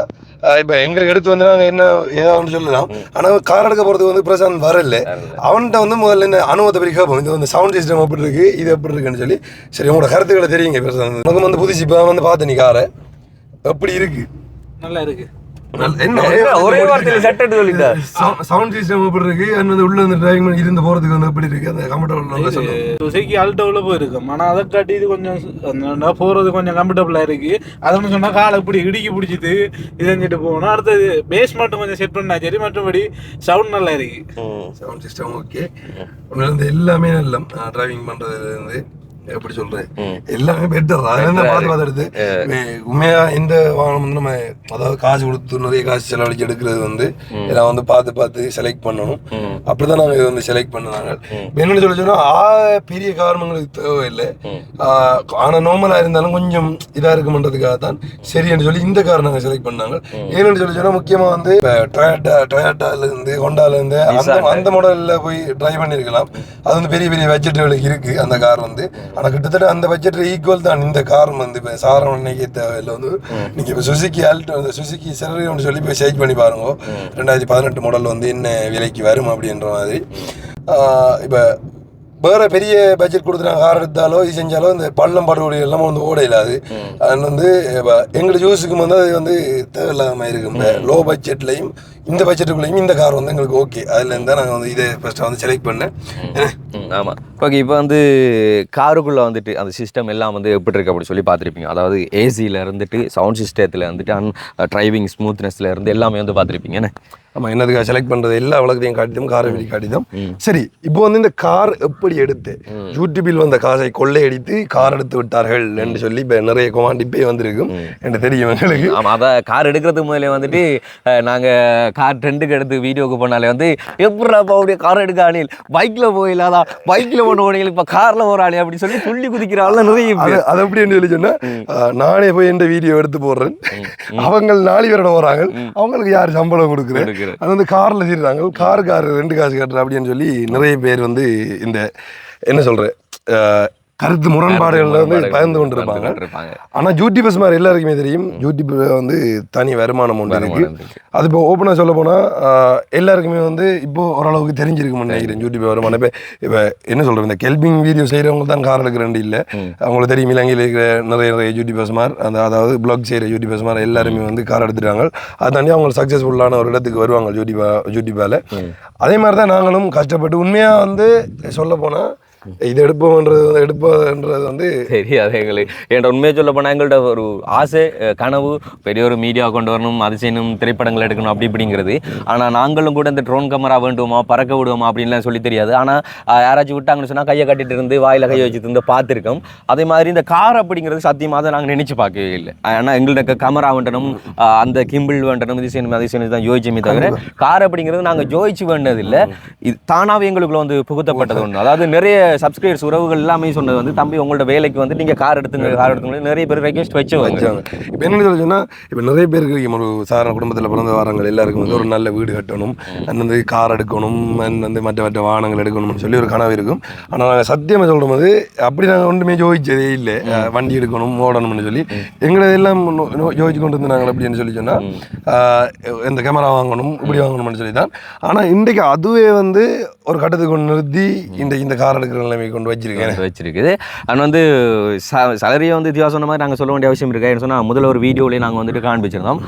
Speaker 2: இப்போ எங்களுக்கு எடுத்து வந்து நாங்கள் என்ன ஏதாவது சொல்லலாம். ஆனால் கார் எடுக்க போகிறதுக்கு வந்து பிரசாந்த் வரல. அவன்கிட்ட வந்து முதல்ல இந்த அனுபவத்தை பற்றி கேட்போம். இது வந்து சவுண்ட் சிஸ்டம் எப்படி இருக்குது, இது எப்படி இருக்குன்னு சொல்லி. சரி, உங்களோட கருத்துக்களை தெரியுங்க பிரசாந்த். உனக்கு வந்து புதுசு இப்போ வந்து பார்த்து நீ காரை எப்படி இருக்கு?
Speaker 3: நல்லா இருக்கு.
Speaker 1: ஒரே வார்த்தையில செட் சொல்லிட்டா.
Speaker 2: சவுண்ட் சிஸ்டம் எப்படி இருக்கு, அது உள்ள வந்து டிரைவிங் இருந்து போறதுக்கு வந்து எப்படி இருக்கு, அந்த கம்ஃபர்டபுள் சொல்லுங்க.
Speaker 3: சுசுகி ஆல்டோவில் போயிருக்கும், ஆனால் அதை காட்டி இது கொஞ்சம் போகிறது கொஞ்சம் கம்ஃபர்டபுளாக இருக்கு. அதுன்னு சொன்னால் காலை இப்படி இடுக்கி பிடிச்சிட்டு இதஞ்சிட்டு போகணும். அடுத்தது பேஸ் மட்டும் கொஞ்சம் செட் பண்ணா சரி, மற்றபடி சவுண்ட் நல்லா இருக்கு.
Speaker 2: Sound system okay. உண்மையில எல்லாமே நல்லா டிரைவிங் பண்றதுல இருந்து எப்படி சொல்றேன், எல்லாமே பெட்டர். பார்த்து எடுத்து உண்மையா இந்த வாகனம் வந்து நம்ம அதாவது காசு கொடுத்து நிறைய காசு செலவழிச்சு எடுக்கிறது வந்து எல்லாம் வந்து பார்த்து செலக்ட் பண்ணணும். அப்படிதான் நாங்க இதை வந்து செலக்ட் பண்ணாங்க. என்னன்னு சொல்லி சொன்னா பெரிய காரணங்களுக்கு தேவையில்லை. ஆனா நார்மலா இருந்தாலும் கொஞ்சம் இதா இருக்குமன்றதுக்காக தான் சரின்னு சொல்லி இந்த கார் நாங்க செலக்ட் பண்ணாங்க. ஏன்னு சொல்லி சொன்னா முக்கியமா வந்து டொயோட்டால இருந்து ஹோண்டால இருந்து அந்த மாடல்ல போய் டிரைவ் பண்ணிருக்கலாம். அது வந்து பெரிய பெரிய பட்ஜெட்டுகளுக்கு இருக்கு அந்த கார் வந்து. ஆனால் கிட்டத்தட்ட அந்த பட்ஜெட் ஈக்குவல் தான் இந்த கார் வந்து. இப்போ சாதாரண நினைக்க தேவையில்லை வந்து. நீங்கள் இப்போ சுசுகி ஆல்டோ, அந்த சுசுகி செலரின்னு சொல்லி போய் சர்ச் பண்ணி பாருங்க. 2018 மாடல் வந்து என்ன விலைக்கு வரும் அப்படின்ற மாதிரி. இப்போ வேறு பெரிய பட்ஜெட் கொடுத்து நாங்கள் கார் எடுத்தாலோ இது செஞ்சாலோ இந்த பள்ளம் படுகொலை எல்லாமே வந்து ஓட இல்லாது. அது வந்து எங்களோட யூஸுக்கு வந்து அது வந்து தேவையில்லாமல் இருக்கும். லோ பட்ஜெட்லையும் இந்த பட்ஜெட்டுக்குள்ளேயும் இந்த கார் வந்து எங்களுக்கு ஓகே. அதில் இருந்தால் நாங்கள் வந்து இதை ஃபஸ்ட்டாக வந்து செலக்ட் பண்ணேன்.
Speaker 1: ஆமாம், ஓகே. இப்போ வந்து காருக்குள்ளே வந்துட்டு அந்த சிஸ்டம் எல்லாம் வந்து எப்படி இருக்கு அப்படி சொல்லி பார்த்துருப்பீங்க. அதாவது ஏசியில் இருந்துட்டு சவுண்ட் சிஸ்டத்தில் வந்துட்டு டிரைவிங் ஸ்மூத்னஸ்ல இருந்து எல்லாமே வந்து பார்த்துருப்பீங்க. என்ன
Speaker 2: ஆமாம், என்னதுக்காக செலக்ட் பண்ணுறது எல்லா வழக்கத்தையும் காட்டிதான், காரை வெளியே காட்டிதான். சரி, இப்போ வந்து இந்த கார் எப்படி எடுத்து யூடியூபில் வந்த காசை கொள்ளையடித்து கார் எடுத்து விட்டார்கள் என்று சொல்லி இப்போ நிறைய கொமாண்டிப்பே வந்திருக்கும் எனக்கு தெரியும் எங்களுக்கு.
Speaker 1: ஆமாம், அதான் கார் எடுக்கிறதுக்கு முதலே வந்துட்டு நாங்கள் கார் ட்ரெண்டுக்கு எடுத்து வீடியோக்கு போனாலே வந்து எப்படா அப்படியே கார் எடுக்க ஆணியில் பைக்கில் போயிடலாதா, பைக்கில் போன ஓடிகள் இப்போ காரில் போகிறாளே அப்படி சொல்லி துள்ளி குதிக்கிறாள் நிறைய.
Speaker 2: அது எப்படின்னு சொல்லி சொன்னால், நானே போய் எந்த வீடியோ எடுத்து போடுறேன், அவங்க 4 பேரோட போகிறாங்க, அவங்களுக்கு யார் சம்பளம் கொடுக்குறேன், அது வந்து காரில் தீர்றாங்க, கார் 2 காசு கட்டுற அப்படின்னு சொல்லி நிறைய பேர் வந்து இந்த என்ன சொல்கிறேன் கருத்து முரண்பாடுகளில் வந்து பயந்து கொண்டு இருப்பாங்க. ஆனால் யூடியூபர்ஸ் மாதிரி எல்லாருக்குமே தெரியும், யூடியூப் வந்து தனி வருமானம் ஒன்று இருக்குது. அது இப்போ ஓப்பனாக சொல்ல போனால் எல்லாருக்குமே வந்து இப்போது ஓரளவுக்கு தெரிஞ்சிருக்கும்னு நினைக்கிறேன் யூடியூப் வருமானம். இப்போ என்ன சொல்கிறது, இந்த கெல்பிங் வீடியோ செய்கிறவங்க தான் கார் எடுக்கிறேன் இல்லை, அவங்களுக்கு தெரியும் இலங்கையில் இருக்கிற நிறைய யூடியூபர்ஸ் மாதிரி அதாவது பிளாக் செய்கிற யூடியூபர்ஸ் மாதிரி எல்லாருமே வந்து கார் எடுத்துட்டாங்க. அதை தாண்டி அவங்க சக்ஸஸ்ஃபுல்லான ஒரு இடத்துக்கு வருவாங்க யூடியூப்பால். அதே மாதிரி தான் நாங்களும் கஷ்டப்பட்டு உண்மையாக வந்து சொல்ல போனால் இது எடுப்பதுன்றது வந்து
Speaker 1: தெரியாது எங்களுக்கு. என்கிட்ட உண்மையை சொல்ல போனால் எங்கள்கிட்ட ஒரு ஆசை கனவு பெரிய ஒரு மீடியா கொண்டு வரணும், அது செய்யணும், திரைப்படங்கள் எடுக்கணும் அப்படி இப்படிங்கிறது. ஆனால் நாங்களும் கூட இந்த ட்ரோன் கேமரா வேண்டுமா, பறக்க விடுவோமா அப்படின்லாம் சொல்லி தெரியாது. ஆனால் யாராச்சும் விட்டாங்கன்னு சொன்னால் கையை கட்டிட்டு இருந்து வாயில் கையை வச்சுட்டு இருந்து பார்த்துருக்கோம். அதே மாதிரி இந்த கார் அப்படிங்கிறது சத்தியமாக அதை நாங்கள் நினச்சி பார்க்கவே இல்லை. ஆனால் எங்கள்கிட்ட கேமரா வேண்டணும், அந்த கிம்பிள் வேண்டணும், இது செய்யணும் அது செய்யணும் தான் யோசிச்சுமே தவிர கார் அப்படிங்கிறது நாங்கள் ஜோதிச்சு வேண்டதில்லை. இது தானாகவே எங்களுக்குள்ள வந்து புகுத்தப்பட்டது ஒன்று. அதாவது நிறைய சப்ஸ்கிரைபர்ஸ் உறவுகள் எல்லாமே சொன்னது வந்து தம்பி உங்களோட வேலைக்கு வந்து நீங்கள் கார் எடுத்துங்க நிறைய பேர் ரெக்வெஸ்ட் வச்சவங்க.
Speaker 2: இப்போ என்ன சொல்லுன்னா இப்போ நிறைய பேருக்கு ஒரு சாதாரண குடும்பத்தில் பிறந்த வாரங்கள் எல்லாருக்கும் வந்து ஒரு நல்ல வீடு கட்டணும், வந்து கார் எடுக்கணும், வந்து மற்ற வாகனங்கள் எடுக்கணும்னு சொல்லி ஒரு கனவு இருக்கும். ஆனால் நாங்கள் சத்தியமாக சொல்கிற போது அப்படி நாங்கள் ஒன்றுமே யோசிச்சதே இல்லை. வண்டி எடுக்கணும் ஓடணும்னு சொல்லி எங்களை எல்லாம் யோசிச்சு கொண்டு வந்து நாங்கள் அப்படின்னு சொல்லி சொன்னால் இந்த கேமரா வாங்கணும் இப்படி வாங்கணும்னு சொல்லி தான். ஆனால் இன்றைக்கு அதுவே வந்து ஒரு கட்டத்துக்கு கொண்டு நிறுத்தி இந்த கார் எடுக்கிற நிலைமை கொண்டு வச்சிருக்குது.
Speaker 1: அண்ட் வந்து சேலரியை வந்து இதுவாக சொன்ன மாதிரி நாங்கள் சொல்ல வேண்டிய அவசியம் இருக்கா என்ன சொன்னால் முதல்ல ஒரு வீடியோலேயே நாங்கள் வந்துட்டு காண்பிச்சிருந்தோம்.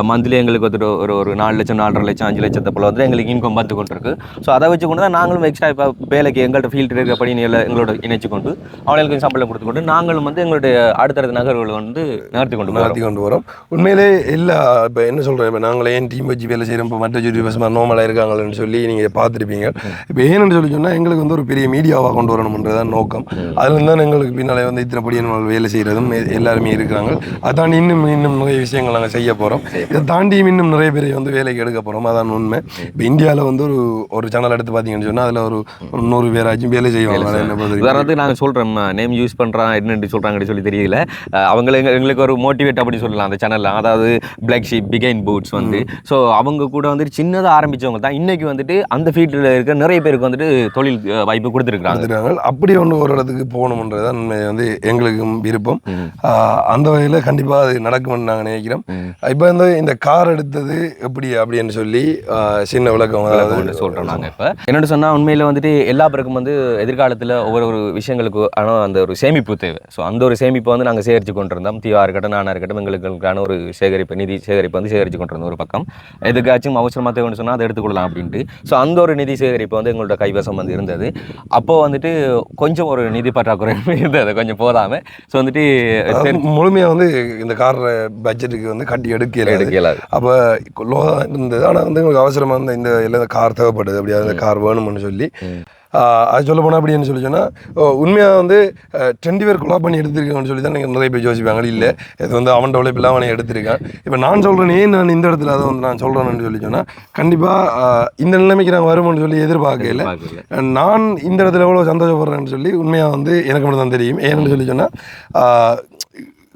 Speaker 1: மந்த்லி எங்களுக்கு வந்துட்டு ஒரு 4 லட்சம் 4.5 லட்சம் 5 லட்சத்தை போல் வந்து எங்களுக்கு இன்கம் பார்த்து கொண்டு இருக்கு. ஸோ அதை வச்சு கொண்டு தான் நாங்களும் எக்ஸ்ட்ரா இப்போ வேலைக்கு எங்கள்கிட்ட ஃபீல்டு இருக்கிற படி எங்களோட இணைச்சு கொண்டு அவங்களுக்கு சம்பளம் கொடுத்து கொண்டு நாங்களும் வந்து எங்களுடைய அடுத்தடுத்த நகர்வுகளை வந்து நடத்தி கொண்டு
Speaker 2: வரோம். உண்மையிலே இல்லை இப்போ என்ன சொல்கிறேன், இப்போ நாங்களே ஏன் டீம் வச்சு வேலை செய்கிறோம், இப்போ மற்ற யூடியூபர்ஸ் மாதிரி நார்மலாக இருக்காங்கன்னு சொல்லி நீங்கள் பார்த்துருப்பீங்க. இப்போ ஏன்னு சொல்லி சொன்னால் எங்களுக்கு வந்து ஒரு பெரிய மீடியாவாக கொண்டு வரணுன்றதான் நோக்கம். அதில் தான் எங்களுக்கு பின்னாலே வந்து இத்தனை படி வேலை செய்கிறதும் எல்லாருமே இருக்கிறாங்க. அதை தாண்டி இன்னும் நிறைய விஷயங்கள் நாங்கள் செய்ய போகிறோம். இதை தாண்டி இன்னும் நிறைய பேரை வந்து வேலைக்கு எடுக்க போகிறோம். அதான் உண்மை. இப்போ இந்தியாவில் வந்து ஒரு சேனல் எடுத்து பார்த்தீங்கன்னு சொன்னால் அதில் ஒரு 100 பேராச்சும் வேலை செய்வாங்க.
Speaker 1: உதாரணத்துக்கு நாங்கள் சொல்கிறோம் நேம் யூஸ் பண்ணுறான் என்னென்னு சொல்கிறாங்கன்னு சொல்லி தெரியல. எங்களுக்கு ஒரு மோட்டிவேட் அப்படி சொல்லலாம் அந்த சேனலில். அதாவது பிளாக் ஷீப் பிகைன் பூட்ஸ் வந்து ஸோ அவங்க கூட வந்துட்டு சின்னதாக ஆரம்பித்தவங்க தான் இன்றைக்கி வந்துட்டு அந்த ஃபீல்டில் இருக்க நிறைய பேருக்கு வந்துட்டு தொழில் வாய்ப்பு கொடுத்துருக்காங்க.
Speaker 2: அப்படி ஒரு இடத்துக்கு போகணுன்றதான் வந்து எங்களுக்கும் விருப்பம். அந்த வகையில் கண்டிப்பாக அது நடக்கும்னு நாங்கள் நினைக்கிறோம். இப்போ இந்த கார் எடுத்தது எப்படி அப்படின்னு சொல்லி சின்ன விளக்கம்
Speaker 1: சொல்கிறோம் நாங்கள். இப்போ என்னென்னு சொன்னால் உண்மையில் வந்துட்டு எல்லா பேருக்கும் வந்து எதிர்காலத்தில் ஒவ்வொரு விஷயங்களுக்கு ஆனால் அந்த ஒரு சேமிப்பு தேவை. ஸோ அந்த ஒரு சேமிப்பை வந்து நாங்கள் சேகரித்து கொண்டிருந்தோம். தீவா இருக்கட்டும் நானாக இருக்கட்டும் எங்களுக்கான ஒரு நிதி சேகரிப்பு வந்து சேகரித்து கொண்டிருந்தோம். ஒரு பக்கம் எதுக்காச்சும் அவசரமாக தேவைன்னு சொன்னால் அதை எடுத்துக்கொள்ளலாம் அப்படின்ட்டு. ஸோ அந்த ஒரு நிதி சேகரிப்பு வந்து எங்களோட கைவசம் வந்து இருந்தது. அப்போது வந்துட்டு கொஞ்சம் ஒரு நிதி பற்றாக்குறை இருந்தது, கொஞ்சம் போதாமல். ஸோ வந்துட்டு
Speaker 2: முழுமையாக வந்து இந்த கார் பட்ஜெட்டுக்கு வந்து கட்டி எடுக்கல. அப்போ லோதான் இருந்தது. ஆனால் வந்து எங்களுக்கு அவசரமாக வந்து இந்த கார் தேவைப்படுது, அப்படியா இந்த கார் வேணும்னு சொல்லி அது சொல்ல போனால் அப்படின்னு சொல்லி சொன்னால் உண்மையாக வந்து 2 பேர் கொலா பண்ணி எடுத்திருக்கேன்னு சொல்லி தான் நீங்கள் நிறைய பேர் யோசிப்பாங்க. இல்லை இது வந்து அவன் உழைப்பில் அவனை எடுத்திருக்கான். இப்போ நான் சொல்கிறேனே நான் இந்த இடத்துல அதை வந்து நான் சொல்கிறேன்னு சொல்லி சொன்னால் கண்டிப்பாக இந்த நிலைமைக்கு நாங்கள் வருவோம்னு சொல்லி எதிர்பார்க்கல. நான் இந்த இடத்துல எவ்வளோ சந்தோஷப்படுறேன்னு சொல்லி உண்மையாக வந்து எனக்கு மட்டும் தான் தெரியும். ஏன்னு சொல்லி சொன்னால்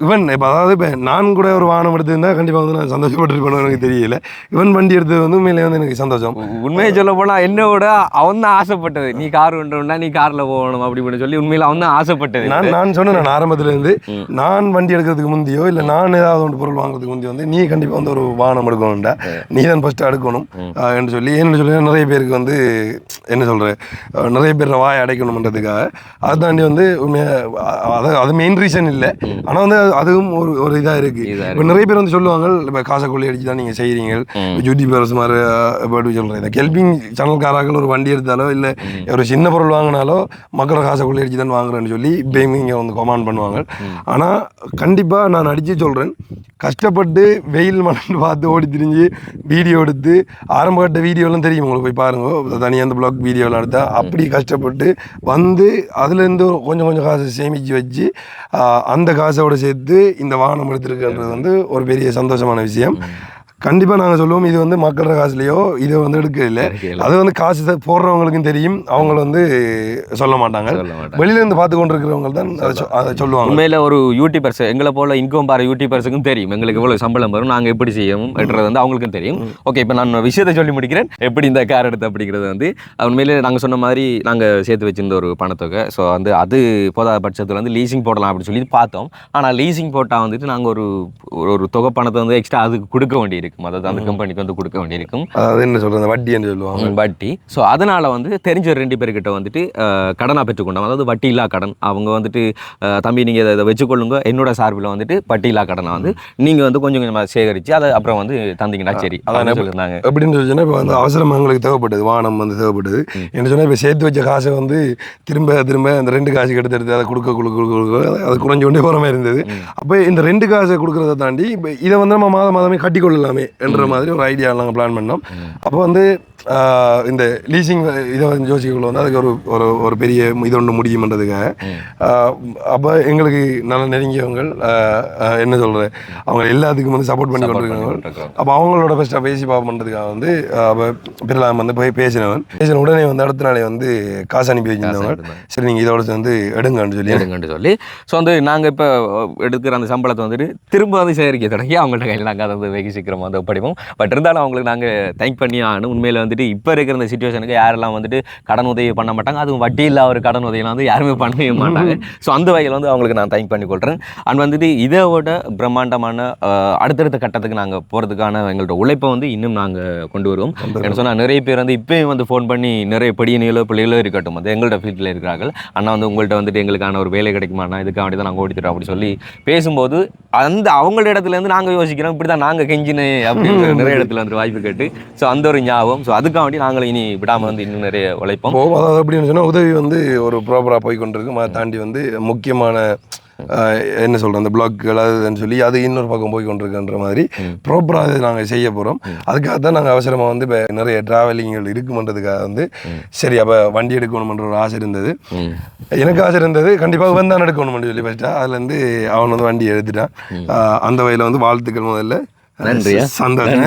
Speaker 2: இவன் இப்போ அதாவது இப்போ நான் கூட ஒரு வாகனம் எடுத்திருந்தால் கண்டிப்பாக வந்து நான் சந்தோஷப்பட்டுருக்கணும், எனக்கு தெரியல. இவன் வண்டி எடுத்தது வந்து உண்மையிலே வந்து எனக்கு சந்தோஷம்.
Speaker 1: உண்மையை சொல்ல போனால் என்னோட அவன் தான் ஆசைப்பட்டது, நீ கார் வேண்டும்னா நீ காரில் போகணும் அப்படின்னு சொல்லி உண்மையில் அவன் தான் ஆசைப்பட்டது.
Speaker 2: நான் சொன்னேன், நான் ஆரம்பத்துலேருந்து நான் வண்டி எடுக்கிறதுக்கு முந்தையோ இல்லை நான் ஏதாவது ஒன்று பொருள் வாங்குறதுக்கு முந்தையோ வந்து நீ கண்டிப்பாக வந்து ஒரு வாகனம் எடுக்கணும்டா, நீ தான் ஃபஸ்ட்டு எடுக்கணும் என்று சொல்லி நிறைய பேருக்கு வந்து என்ன சொல்கிறேன், நிறைய பேர் வாயை அடைக்கணுன்றதுக்காக. அதை தாண்டி வந்து உண்மையாக அது மெயின் ரீசன் இல்லை. ஆனால் வந்து அதுவும் ஒரு இதாக இருக்குது. இப்போ நிறைய பேர் வந்து சொல்லுவாங்க, இப்போ காசை கொள்ளை அடிச்சு தான் நீங்கள் செய்கிறீங்க யூடியூபர்ஸ் மாதிரி எப்படி சொல்கிறேன். இந்த ஹெல்பிங் சேனல்காராக்கள் ஒரு வண்டி எடுத்தாலோ இல்லை ஒரு சின்ன பொருள் வாங்கினாலோ மக்களை காசை கொள்ளை அடிச்சு தான் வாங்குறேன்னு சொல்லி இப்போயுமே இங்கே வந்து கமெண்ட் பண்ணுவாங்க. ஆனால் கண்டிப்பாக நான் அடித்து சொல்கிறேன், கஷ்டப்பட்டு வெயில் மணந்து பார்த்து ஓடி திரிஞ்சு வீடியோ எடுத்து ஆரம்ப கட்ட வீடியோலாம் தெரியும் உங்களுக்கு, போய் பாருங்க தனியாக அந்த பிளாக் வீடியோலாம் எடுத்தால் அப்படி கஷ்டப்பட்டு வந்து அதுலேருந்து கொஞ்சம் காசை சேமித்து வச்சு அந்த காசோடு சேர்த்து இந்த வாகனம் எடுத்துருக்குன்றது வந்து ஒரு பெரிய சந்தோஷமான விஷயம். கண்டிப்பாக நாங்கள் சொல்லுவோம், இது வந்து மக்களோட காசுலையோ இதை வந்து எடுக்கல. அது வந்து காசு போடுறவங்களுக்கும் தெரியும், அவங்க வந்து சொல்ல மாட்டாங்க. வெளியிலேருந்து பார்த்து கொண்டு இருக்கிறவங்க தான் அதை சொல்லுவாங்க.
Speaker 1: உண்மையில் ஒரு யூடியூபர்ஸ் எங்களை போல இன்கம் பாரு யூடியூபர்ஸுக்கும் தெரியும் எங்களுக்கு எவ்வளோ சம்பளம் வரும், நாங்கள் எப்படி செய்யணும் என்றது வந்து அவங்களுக்கும் தெரியும். ஓகே, இப்போ நான் விஷயத்தை சொல்லி முடிக்கிறேன், எப்படி இந்த கார் எடுத்து அப்படிங்கிறது வந்து உண்மையிலே நாங்கள் சொன்ன மாதிரி நாங்கள் சேர்த்து வச்சிருந்த ஒரு பணத்தொகை. ஸோ வந்து அது போதாத பட்சத்தில் வந்து லீசிங் போடலாம் அப்படின்னு சொல்லி பார்த்தோம். ஆனால் லீசிங் போட்டால் வந்துட்டு நாங்கள் ஒரு தொகை பணத்தை வந்து எக்ஸ்ட்ரா அதுக்கு கொடுக்க வேண்டியிருக்கு. வேண்டியிருக்கும், அதாவது அந்த கம்பெனிக்கு வந்து கொடுக்க வேண்டியிருக்கும்.
Speaker 2: அதாவது என்ன சொல்கிறது, வட்டின்னு சொல்லுவாங்க,
Speaker 1: வட்டி. ஸோ அதனால் வந்து தெரிஞ்ச 2 பேர்கிட்ட வந்துட்டு கடனாக பெற்றுக்கொண்டோம், அதாவது வட்டி இல்லா கடன். அவங்க வந்துட்டு தம்பி நீங்கள் இதை வச்சுக்கொள்ளுங்க, என்னோட சார்பில் வந்துட்டு வட்டி இல்லா கடனை வந்து நீங்கள் வந்து கொஞ்சம் கொஞ்சமாக சேகரித்து அதை அப்புறம் வந்து தந்தீங்கன்னா சரி அதான் சொல்லியிருந்தாங்க.
Speaker 2: எப்படின்னு சொல்லிச்சுன்னா இப்போ வந்து அவசரம் எங்களுக்கு தேவைப்பட்டது, வாகனம் வந்து தேவைப்பட்டது. என்ன சொன்னால் இப்போ சேர்த்து வச்ச காசை வந்து திரும்ப அந்த 2 காசுக்கு எடுத்து அதை கொடுக்க அது குறைஞ்சு கொண்டே போகிற மாதிரி இருந்தது. அப்போ இந்த 2 காசை கொடுக்குறத தாண்டி இப்போ இதை வந்து நம்ம மாதமே கட்டிக்கொள்ளலாமே என்ற மாதிரி ஒரு ஐடியா நாங்கள் பிளான் பண்ணோம். அப்போ வந்து இந்த லீசிங் இதை வந்து யோசிக்கக்குள்ள வந்து அதுக்கு ஒரு பெரிய இது ஒன்று முடியுமன்றதுக்காக அப்போ எங்களுக்கு நல்லா நெருங்கியவங்க என்ன சொல்கிறது, அவங்க எல்லாத்துக்கும் வந்து சப்போர்ட் பண்ணி கொண்டிருக்காங்க. அப்போ அவங்களோட பெஸ்ட்டாக பேசி பார்ப்போன்றதுக்காக வந்து அப்போ பிறலாம் வந்து போய் பேசின உடனே வந்து அடுத்த நாளே வந்து காசு அனுப்பி வச்சிருந்தவங்க. சரி நீங்கள் இதோட வந்து எடுங்கன்னு சொல்லி
Speaker 1: ஸோ வந்து நாங்கள் இப்போ எடுக்கிற அந்த சம்பளத்தை வந்துட்டு திரும்ப வந்து சேகரிக்க தொடங்கி அவங்கள்ட்ட கையில் நாங்கள் அதை வந்து வெகு சீக்கிரமாக வந்து ஒப்படைப்போம். பட் இருந்தாலும் அவங்களுக்கு நாங்கள் தேங்க் பண்ணி ஆகணும். உண்மையில் வந்துட்டு இப்போ இருக்கிற இந்த சிச்சுவேஷனுக்கு யாரெல்லாம் வந்துட்டு கடன் உதவி பண்ண மாட்டாங்க, அதுவும் வட்டி இல்லா ஒரு கடன் உதவியெல்லாம் வந்து யாருமே பண்ணவே மாட்டாங்க. ஸோ அந்த வகையில் வந்து அவங்களுக்கு நான் தேங்க் பண்ணி கொள்கிறேன். அண்ட் வந்துட்டு இதோட பிரம்மாண்டமான அடுத்தடுத்த கட்டத்துக்கு நாங்கள் போகிறதுக்கான எங்களோட உழைப்பை வந்து இன்னும் நாங்கள் கொண்டு வருவோம். என்ன சொன்னால் நிறைய பேர் வந்து இப்போயும் வந்து ஃபோன் பண்ணி நிறைய படியினோ பிள்ளைகளோ இருக்கட்டும் வந்து எங்களோட ஃபீல்டில் இருக்கிறார்கள், அண்ணா வந்து உங்கள்கிட்ட வந்துட்டு எங்களுக்கான ஒரு வேலை கிடைக்குமாண்ணா, இதுக்காக வேண்டி தான் நாங்கள் ஓடித்துறோம் அப்படி சொல்லி பேசும்போது அந்த அவங்களோட இடத்துலேருந்து நாங்கள் யோசிக்கிறோம் இப்படி தான் நாங்கள் கெஞ்சினே அப்படின்னு நிறைய இடத்துல வந்து வாய்ப்பு கேட்டு ஸோ அந்த ஒரு ஞாபகம். ஸோ அதுக்காக வேண்டி நாங்கள் இனி விடாமல் வந்து இன்னும் நிறைய உழைப்போம்.
Speaker 2: அதாவது அப்படின்னு சொன்னால் உதவி வந்து ஒரு ப்ராப்பராக போய் கொண்டிருக்கும். அதை தாண்டி வந்து முக்கியமான என்ன சொல்கிறோம் அந்த பிளாக்குகள் அதுன்னு சொல்லி அது இன்னொரு பக்கம் போய் கொண்டிருக்குன்ற மாதிரி ப்ராப்பராக அதை நாங்கள் செய்ய போகிறோம். அதுக்காக தான் நாங்கள் அவசரமாக வந்து இப்போ நிறைய ட்ராவலிங்கள் இருக்குமன்றதுக்காக வந்து சரி அப்போ வண்டி எடுக்கணுமன்ற ஒரு ஆசை இருந்தது. எனக்கு ஆசை இருந்தது கண்டிப்பாக வந்தான் எடுக்கணும்னு சொல்லி ஃபஸ்ட்டா அதுலேருந்து அவன் வந்து வண்டி எடுத்துட்டான். அந்த வகையில் வந்து வாழ்த்துக்கள் முதல்ல.
Speaker 1: நன்றியா, சந்தோஷம்.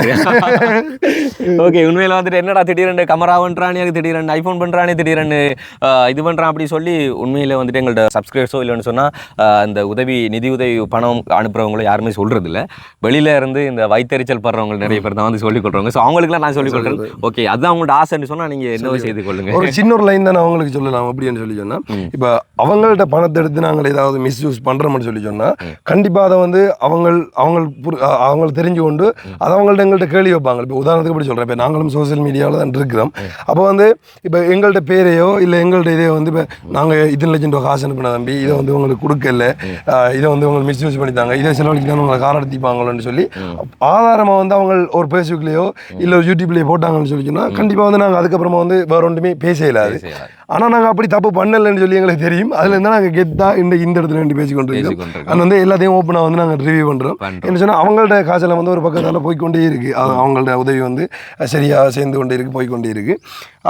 Speaker 1: ஓகே, உண்மையில் வந்துட்டு என்னடா திடீரெண்டு கேமரா பண்ணுறானே, திடீரெண்டு ஐஃபோன் பண்ணுறானே, திடீரெண்டு இது பண்ணுறான் அப்படி சொல்லி உண்மையில் வந்துட்டு எங்கள்கிட்ட சப்ஸ்கிரைபர்ஸோ இல்லைன்னு சொன்னால் இந்த நிதி உதவி பணம் அனுப்புகிறவங்களோ யாருமே சொல்கிறது இல்லை. வெளியில் இருந்து இந்த வைத்தறிச்சல் படுறவங்க நிறைய பேர் தான் வந்து சொல்லிக் கொடுறவங்க. ஸோ அவங்களுக்குலாம் நான் சொல்லிக் கொடுக்குறேன். ஓகே, அதுதான் அவங்களோட ஆசைன்னு சொன்னால் நீங்கள் என்னவோ செய்து கொள்ளுங்க.
Speaker 2: ஒரு சின்ன ஒரு லைன் தான் அவங்களுக்கு சொல்லலாம் அப்படின்னு சொல்லி சொன்னால், இப்போ அவங்கள்ட்ட பணத்தை எடுத்து நாங்கள் ஏதாவது மிஸ்யூஸ் பண்ணுறோம்னு சொல்லி சொன்னால் கண்டிப்பாக அதை வந்து அவங்க தெரிஞ்சு கொண்டு அது அவங்கள்ட்ட எங்கள்கிட்ட கேள்வி வைப்பாங்க. இப்போ உதாரணத்துக்கு இப்படி சொல்கிறேன், இப்போ நாங்களும் சோசியல் மீடியாவில் தான் இருக்கிறோம். அப்போ வந்து இப்போ எங்கள்கிட்ட பேரையோ இல்லை எங்கள்கிட்ட இதே வந்து இப்போ நாங்கள் 2 லட்சம் ரூபா காசு அனுப்பின தம்பி இதை வந்து உங்களுக்கு கொடுக்கல, இதை வந்து உங்களுக்கு மிஸ்யூஸ் பண்ணித்தாங்க, இதை செலவழிச்சு தான் உங்களை கார் அடிப்பாங்களோன்னு சொல்லி ஆதாரமாக வந்து அவங்க ஒரு ஃபேஸ்புக்லேயோ இல்லை ஒரு யூடியூப்லேயோ போட்டாங்கன்னு சொல்லி சொன்னால் கண்டிப்பாக வந்து நாங்கள் அதுக்கப்புறமா வந்து வேற ஒன்றுமே பேச இல்லாது. ஆனால் நாங்கள் அப்படி தப்பு பண்ணலைன்னு சொல்லி எங்களுக்கு தெரியும். அதில் இருந்தால் நாங்கள் கெத்தாக இந்த இடத்துல வேண்டி பேசிக்கொண்டிருக்கோம். அது வந்து எல்லாத்தையும் ஓப்பனாக வந்து நாங்கள் ரிவ்யூ பண்ணுறோம். என்ன சொன்னால் அவங்கள்ட்ட காசில் வந்து ஒரு பக்கத்தால் போய்கொண்டே இருக்குது, அவங்கள்ட்ட உதவி வந்து சரியாக சேர்ந்து கொண்டே இருக்குது, போய்கொண்டே இருக்குது.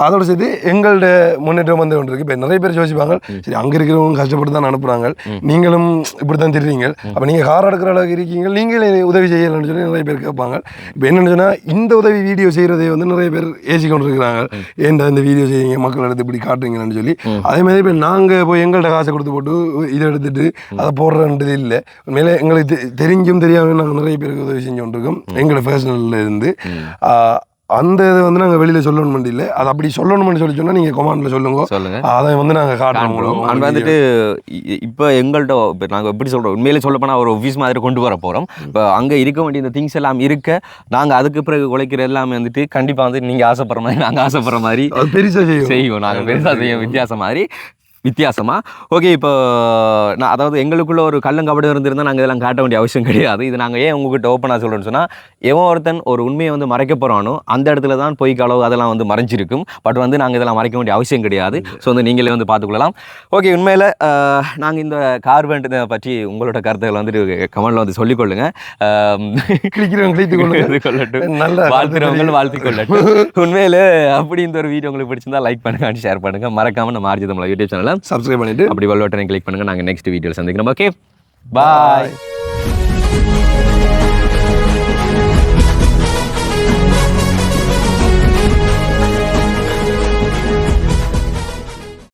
Speaker 2: அதோட சேர்த்து எங்கள்ட முன்னேற்றம் வந்து கொண்டு இருக்குது. இப்போ நிறைய பேர் யோசிப்பாங்க, சரி அங்கே இருக்கிறவங்க கஷ்டப்பட்டு தான் அனுப்புகிறாங்க, நீங்களும் இப்படி தான் தெரியுங்க, அப்போ நீங்கள் கார் எடுக்கிற அளவுக்கு இருக்கீங்க, நீங்களே உதவி செய்யலைன்னு சொல்லி நிறைய பேர் கேட்பாங்க. இப்போ என்னென்னு சொன்னால் இந்த உதவி வீடியோ செய்கிறதே வந்து நிறைய பேர் ஏசி கொண்டு இருக்கிறாங்க, ஏன்டா இந்த வீடியோ செய்யுங்க மக்கள் எடுத்து இப்படி காட்டுறீங்கன்னு சொல்லி. அதே மாதிரி இப்போ நாங்கள் போய் எங்கள்கிட்ட காசை கொடுத்து போட்டு இதை எடுத்துகிட்டு அதை போடுறன்றது இல்லை. உண்மையிலே எங்களுக்கு தெரிஞ்சும் தெரியாமல் நாங்கள் நிறைய பேருக்கு உதவி செஞ்சு கொண்டிருக்கோம் எங்களோட பர்சனலில் இருந்து. அந்த இதை வந்து நாங்கள் வெளியில் சொல்லணும்னு இல்லை, அது அப்படி சொல்லணும்னு சொல்லி சொன்னால் நீங்கள் கமெண்ட்டில் சொல்லுங்கள், அதை வந்து நாங்கள் காட்டுறோம்.
Speaker 1: அது வந்துட்டு இப்போ எங்கள்கிட்ட இப்போ நாங்கள் எப்படி சொல்கிறோம், உண்மையிலே சொல்லப்போனால் ஒரு ஆஃபீஸ் மாதிரி கொண்டு வர போகிறோம். இப்போ அங்கே இருக்க வேண்டிய இந்த திங்ஸ் எல்லாம் இருக்க நாங்கள் அதுக்கு பிறகு உழைக்கிற எல்லாமே வந்துட்டு கண்டிப்பாக வந்து நீங்கள் ஆசைப்படுற மாதிரி நாங்கள் ஆசைப்படுற மாதிரி
Speaker 2: பெருசாக
Speaker 1: செய்வோம், நாங்கள் பெருசாக செய்வோம் வித்தியாசமாக. ஓகே, இப்போ நான் அதாவது எங்களுக்குள்ள ஒரு கள்ளங்கபடம் இருந்திருந்தால் நாங்கள் இதெல்லாம் காட்ட வேண்டிய அவசியம் கிடையாது. இது நாங்கள் ஏன் உங்ககிட்ட ஓப்பனாக சொல்கிறேன்னு சொன்னால், எவன் ஒருத்தன் ஒரு உண்மையை வந்து மறைக்க போகிறானோ அந்த இடத்துல தான் பொய் களவு அதெல்லாம் வந்து மறைஞ்சிருக்கும். பட் வந்து நாங்கள் இதெல்லாம் மறைக்க வேண்டிய அவசியம் கிடையாது. ஸோ வந்து நீங்களே வந்து பார்த்துக்கொள்ளலாம். ஓகே, உண்மையில் நாங்கள் இந்த கார்பெண்ட் பற்றி உங்களோட கருத்துக்களை வந்துட்டு கமெண்டில் வந்து சொல்லிக்கொள்ளுங்க. வாழ்த்திக்கொள்ளட்டும். உண்மையில் அப்படி இந்த ஒரு வீடியோ உங்களுக்கு பிடிச்சிருந்தா லைக் பண்ணுங்க, ஷேர் பண்ணுங்க, மறக்காம நம்ம மார்ஜி தமிழ் யூடியூப் சேனலை
Speaker 2: சப்ஸ்கிரைப் பண்ணிட்டு
Speaker 1: அப்படி பெல் பட்டனை கிளிக் பண்ணுங்க. நாங்கள் நெக்ஸ்ட் வீடியோவில் சந்திக்கிறோம். ஓகே, பாய்.